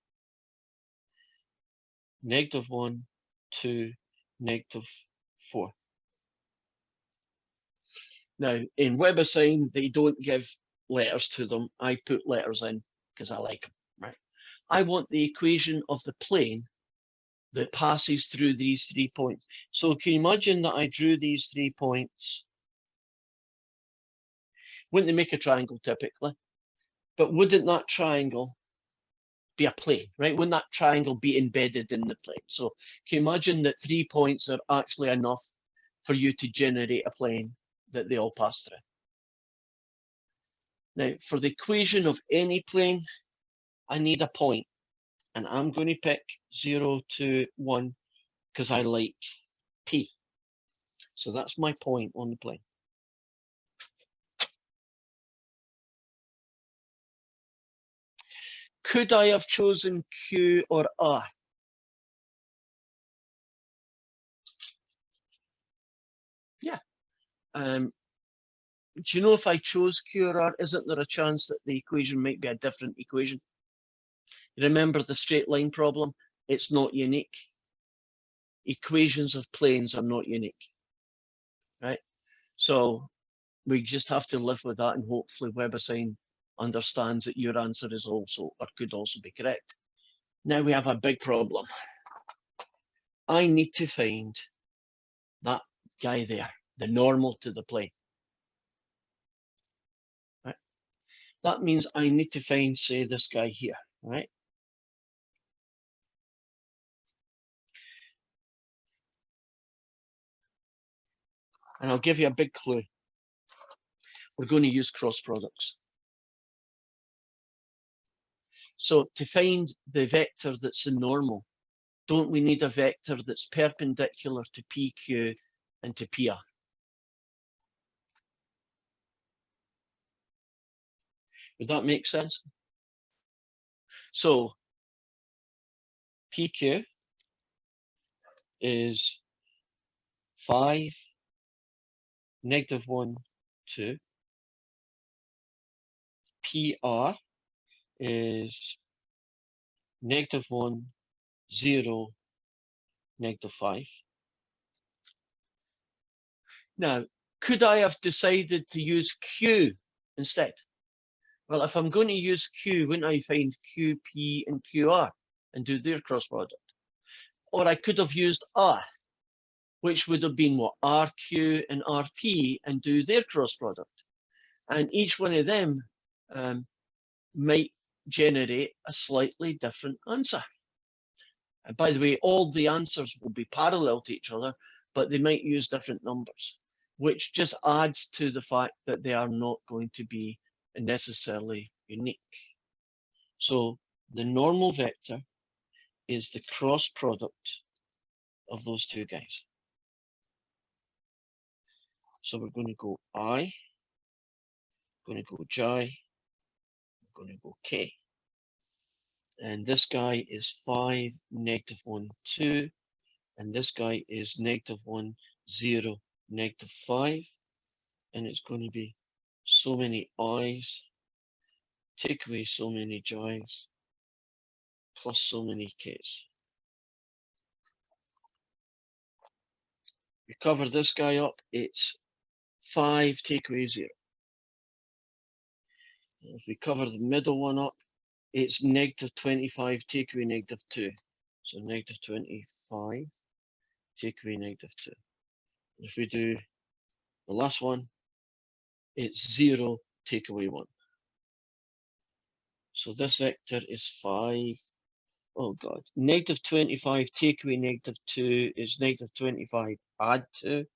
-1, 2, -4. Now, in WebAssign, they don't give letters to them. I put letters in because I like them, right? I want the equation of the plane that passes through these 3 points. So can you imagine that I drew these 3 points? Wouldn't they make a triangle typically? But wouldn't that triangle be a plane, right? Wouldn't that triangle be embedded in the plane? So can you imagine that 3 points are actually enough for you to generate a plane that they all pass through? Now, for the equation of any plane, I need a point, and I'm going to pick 0, 2, 1 because I like P. So that's my point on the plane. could I have chosen Q or R? Yeah. Do you know if I chose Q or R, isn't there a chance that the equation might be a different equation? Remember the straight line problem? It's not unique. Equations of planes are not unique, right? So we just have to live with that, and hopefully WebAssign understands that your answer is also, or could also be correct. Now we have a big problem. I need to find that guy there, the normal to the plane. Right? That means I need to find, say, this guy here, right? And I'll give you a big clue. We're going to use cross products. So to find the vector that's the normal, don't we need a vector that's perpendicular to PQ and to PR? Would that make sense? So PQ is 5, -1, 2. PR is -1, 0, -5. Now, could I have decided to use Q instead? Well, if I'm going to use Q, wouldn't I find QP and QR and do their cross product? Or I could have used R, which would have been what? RQ and RP, and do their cross product. And each one of them might generate a slightly different answer. And by the way, all the answers will be parallel to each other, but they might use different numbers, which just adds to the fact that they are not going to be necessarily unique. So the normal vector is the cross product of those two guys. So we're going to go I, going to go J, going to go K. And this guy is 5, -1, 2. And this guy is -1, 0, -5. And it's going to be so many I's, take away so many J's, plus so many K's. We cover this guy up, it's 5, take away 0. If we cover the middle one up, it's -25, take away -2. So -25, take away -2. If we do the last one, it's 0, take away 1. So this vector is 5. Oh God, -25 take away -2 is -25 add 2.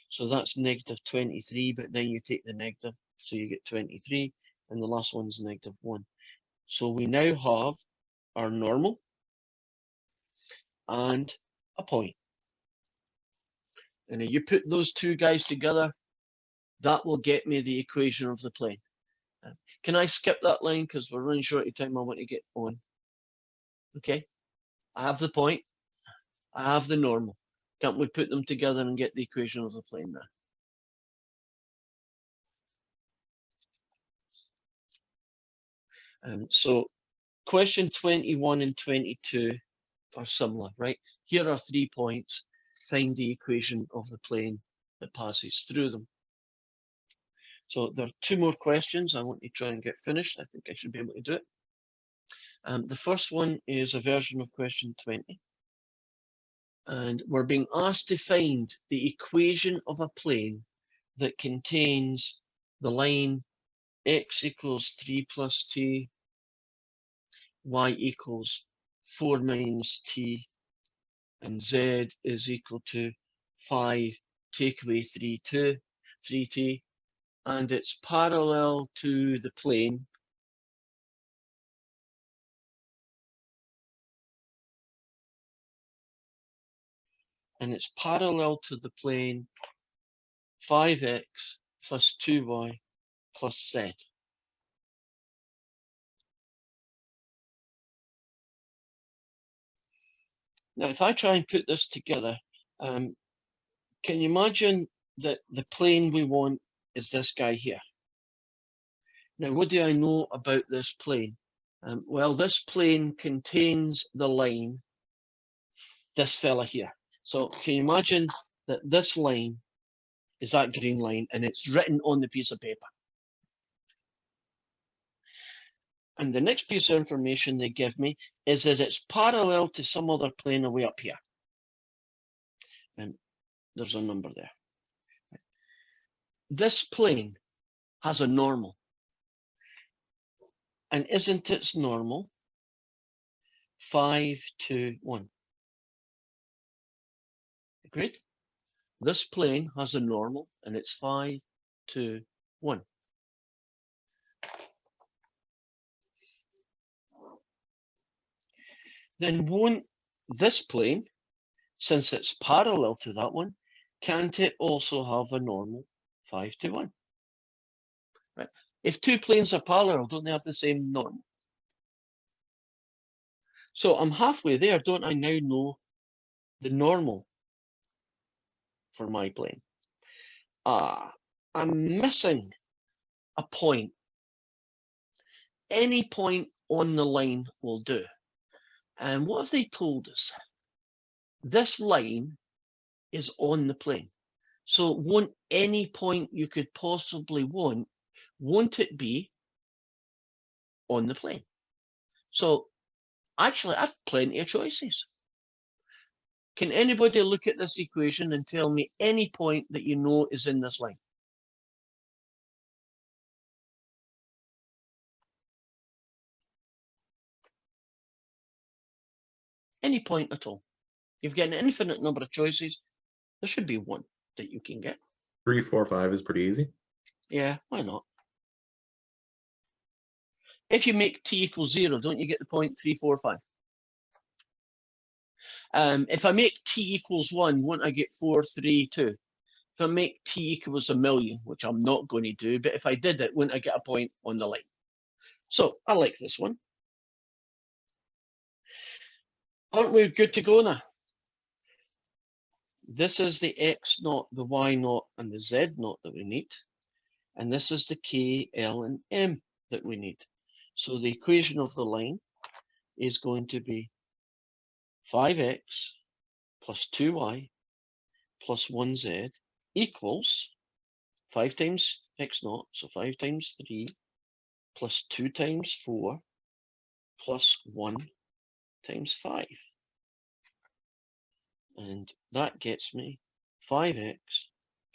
So that's -23, but then you take the negative, so you get 23, and the last one's -1. So we now have our normal and a point. And if you put those two guys together, that will get me the equation of the plane. Can I skip that line because we're running short of time? I want to get on. Okay, I have the point, I have the normal. Can't we put them together and get the equation of the plane now? So question 21 and 22 are similar, right? Here are 3 points. Find the equation of the plane that passes through them. So there are 2 more questions I want to try and get finished. I think I should be able to do it. The first one is a version of question 20. And we're being asked to find the equation of a plane that contains the line x equals 3 plus t, y equals 4 minus t, and z is equal to 5 take away 3t, and it's parallel to the plane and it's parallel to the plane 5x plus 2y plus z. Now, if I try and put this together, can you imagine that the plane we want is this guy here? Now, what do I know about this plane? Well, this plane contains the line, this fella here. So can you imagine that this line is that green line and it's written on the piece of paper? And the next piece of information they give me is that it's parallel to some other plane away up here. And there's a number there. This plane has a normal. And isn't its normal 5, 2, 1? Agreed? This plane has a normal and it's 5, 2, 1. Then won't this plane, since it's parallel to that one, can't it also have a normal 5 to 1? Right. If two planes are parallel, don't they have the same normal? So I'm halfway there, don't I now know the normal for my plane? I'm missing a point. Any point on the line will do. And what have they told us? This line is on the plane. So won't any point you could possibly want, won't it be on the plane? So actually, I've plenty of choices. Can anybody look at this equation and tell me any point that you know is in this line? Any point at all. You've got an infinite number of choices. There should be one that you can get. 3, 4, 5 is pretty easy. Yeah, why not? If you make t equals 0, don't you get the point 3, 4, 5? If I make t equals 1, won't I get 4, 3, 2? If I make t equals 1,000,000, which I'm not going to do, but if I did it, wouldn't I get a point on the line? So I like this one. Aren't we good to go now? This is the x naught, the y naught, and the z naught that we need. And this is the k, l, and m that we need. So the equation of the line is going to be 5x plus 2y plus 1z equals 5 times x naught, so 5 times 3, plus 2 times 4, plus 1 times 5. And that gets me 5x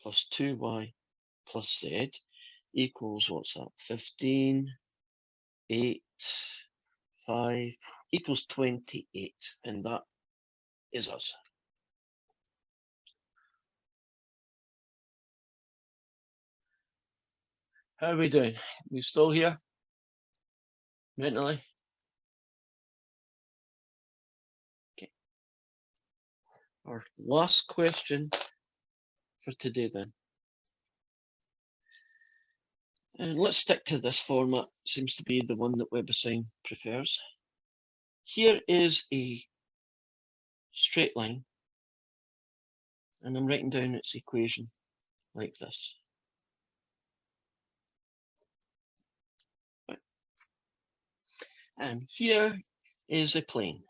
plus 2y plus z equals, what's that, 15, 8, 5, equals 28. And that is us. How are we doing? We still here? Mentally? Okay. Our last question for today then. And let's stick to this format. Seems to be the one that WebAssign prefers. Here is a straight line. And I'm writing down its equation like this. Right. And here is a plane.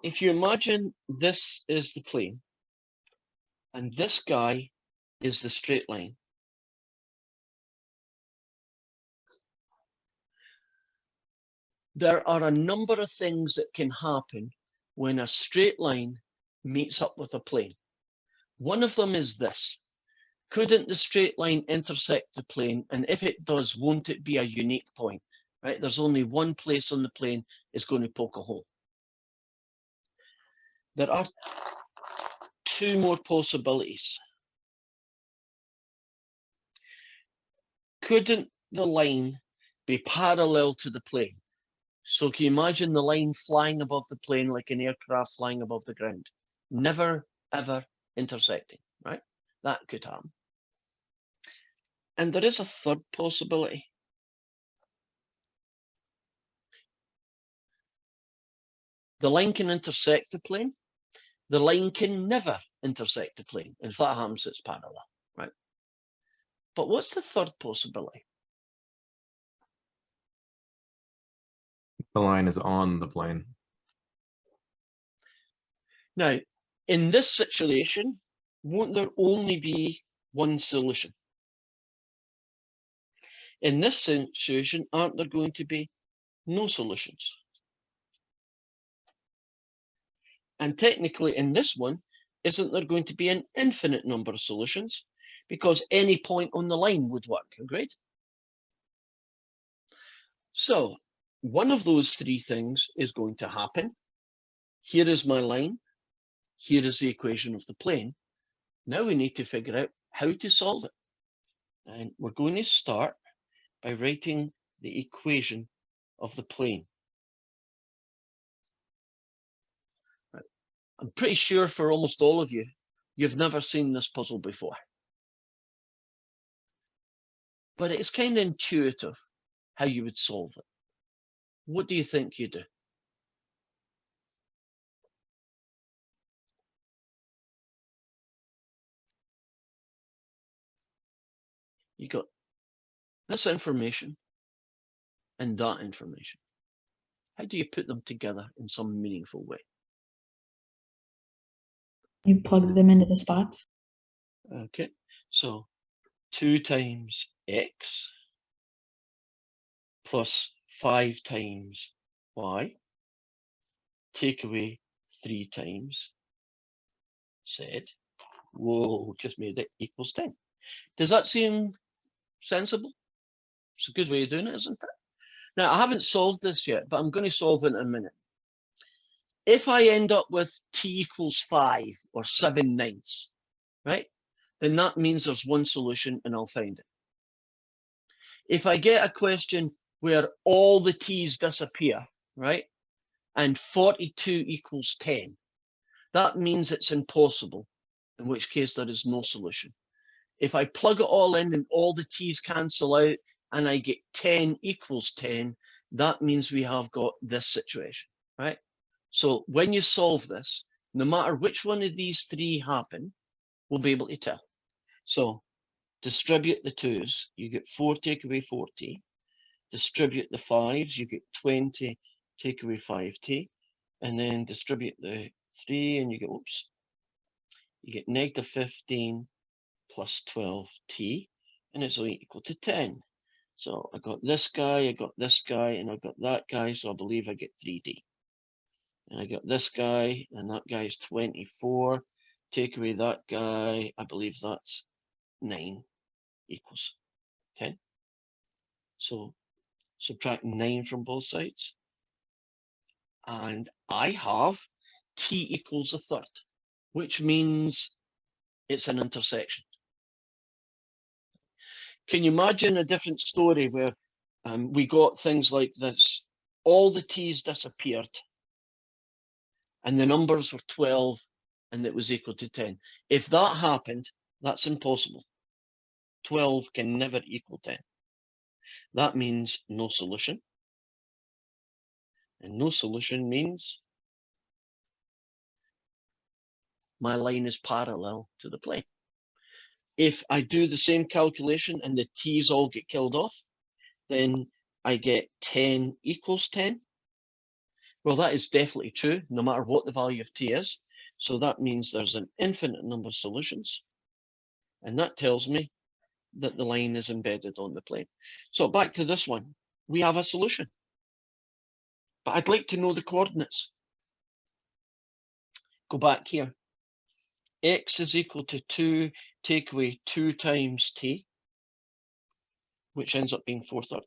If you imagine this is the plane, and this guy is the straight line. There are a number of things that can happen when a straight line meets up with a plane. One of them is this. Couldn't the straight line intersect the plane? And if it does, won't it be a unique point? Right? There's only one place on the plane is going to poke a hole. There are two more possibilities. Couldn't the line be parallel to the plane? So can you imagine the line flying above the plane like an aircraft flying above the ground? Never, ever intersecting, right? That could happen. And there is a third possibility. The line can intersect the plane. The line can never intersect the plane. If that happens, it's parallel, right? But what's the third possibility? The line is on the plane. Now, in this situation, won't there only be one solution? In this situation, aren't there going to be no solutions? And technically in this one, isn't there going to be an infinite number of solutions? Because any point on the line would work, agreed? So one of those three things is going to happen. Here is my line. Here is the equation of the plane. Now we need to figure out how to solve it. And we're going to start by writing the equation of the plane. I'm pretty sure for almost all of you, you've never seen this puzzle before. But it's kind of intuitive how you would solve it. What do you think you do? You got this information and that information. How do you put them together in some meaningful way? You plug them into the spots. Okay, so 2 times x plus 5 times y, take away 3 times z. Whoa, just made it equals 10. Does that seem sensible? It's a good way of doing it, isn't it? Now, I haven't solved this yet, but I'm going to solve it in a minute. If I end up with t equals 5 or 7/9, right, then that means there's one solution and I'll find it. If I get a question where all the t's disappear, right, and 42 equals 10, that means it's impossible, in which case there is no solution. If I plug it all in and all the t's cancel out and I get 10 equals 10, that means we have got this situation, right? So when you solve this, no matter which one of these three happen, we'll be able to tell. So distribute the 2's, you get 4 take away 4t. Distribute the 5's, you get 20 take away 5t. And then distribute the 3 and you get, oops, you get negative 15 plus 12t, and it's only equal to 10. So I got this guy, I got this guy, and I got that guy, so I believe I get 3d. And I got this guy, and that guy is 24. Take away that guy, I believe that's 9 equals 10. So subtract 9 from both sides. And I have t equals a third, which means it's an intersection. Can you imagine a different story where we got things like this? All the t's disappeared and the numbers were 12 and it was equal to 10. If that happened, that's impossible. 12 can never equal 10. That means no solution. And no solution means my line is parallel to the plane. If I do the same calculation and the t's all get killed off, then I get 10 equals 10. Well, that is definitely true, no matter what the value of t is. So that means there's an infinite number of solutions. And that tells me that the line is embedded on the plane. So back to this one, we have a solution. But I'd like to know the coordinates. Go back here. X is equal to 2 take away 2 times t, which ends up being 4/3.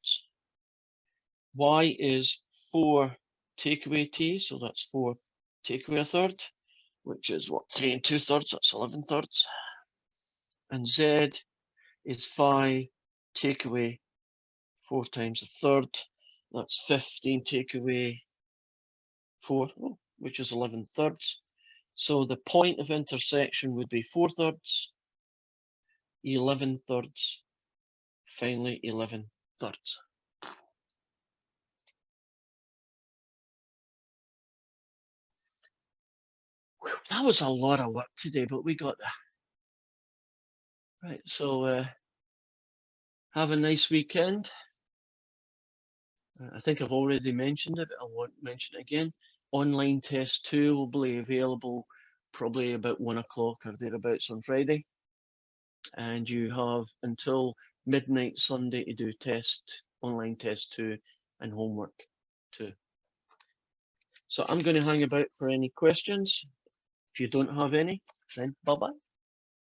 Y is 4 take away t, so that's 4 take away a third, which is what, 3 2/3, that's 11/3. And Z is 5 take away 4 times a third, that's 15 take away 4, which is 11/3. So the point of intersection would be 4/3, 11/3, finally 11 thirds. Whew, that was a lot of work today, but we got there. Right, so have a nice weekend. I think I've already mentioned it, but I won't mention it again. Online test 2 will be available probably about 1 o'clock or thereabouts on Friday. And you have until midnight Sunday to do online test 2 and homework 2. So I'm going to hang about for any questions. If you don't have any, then bye-bye.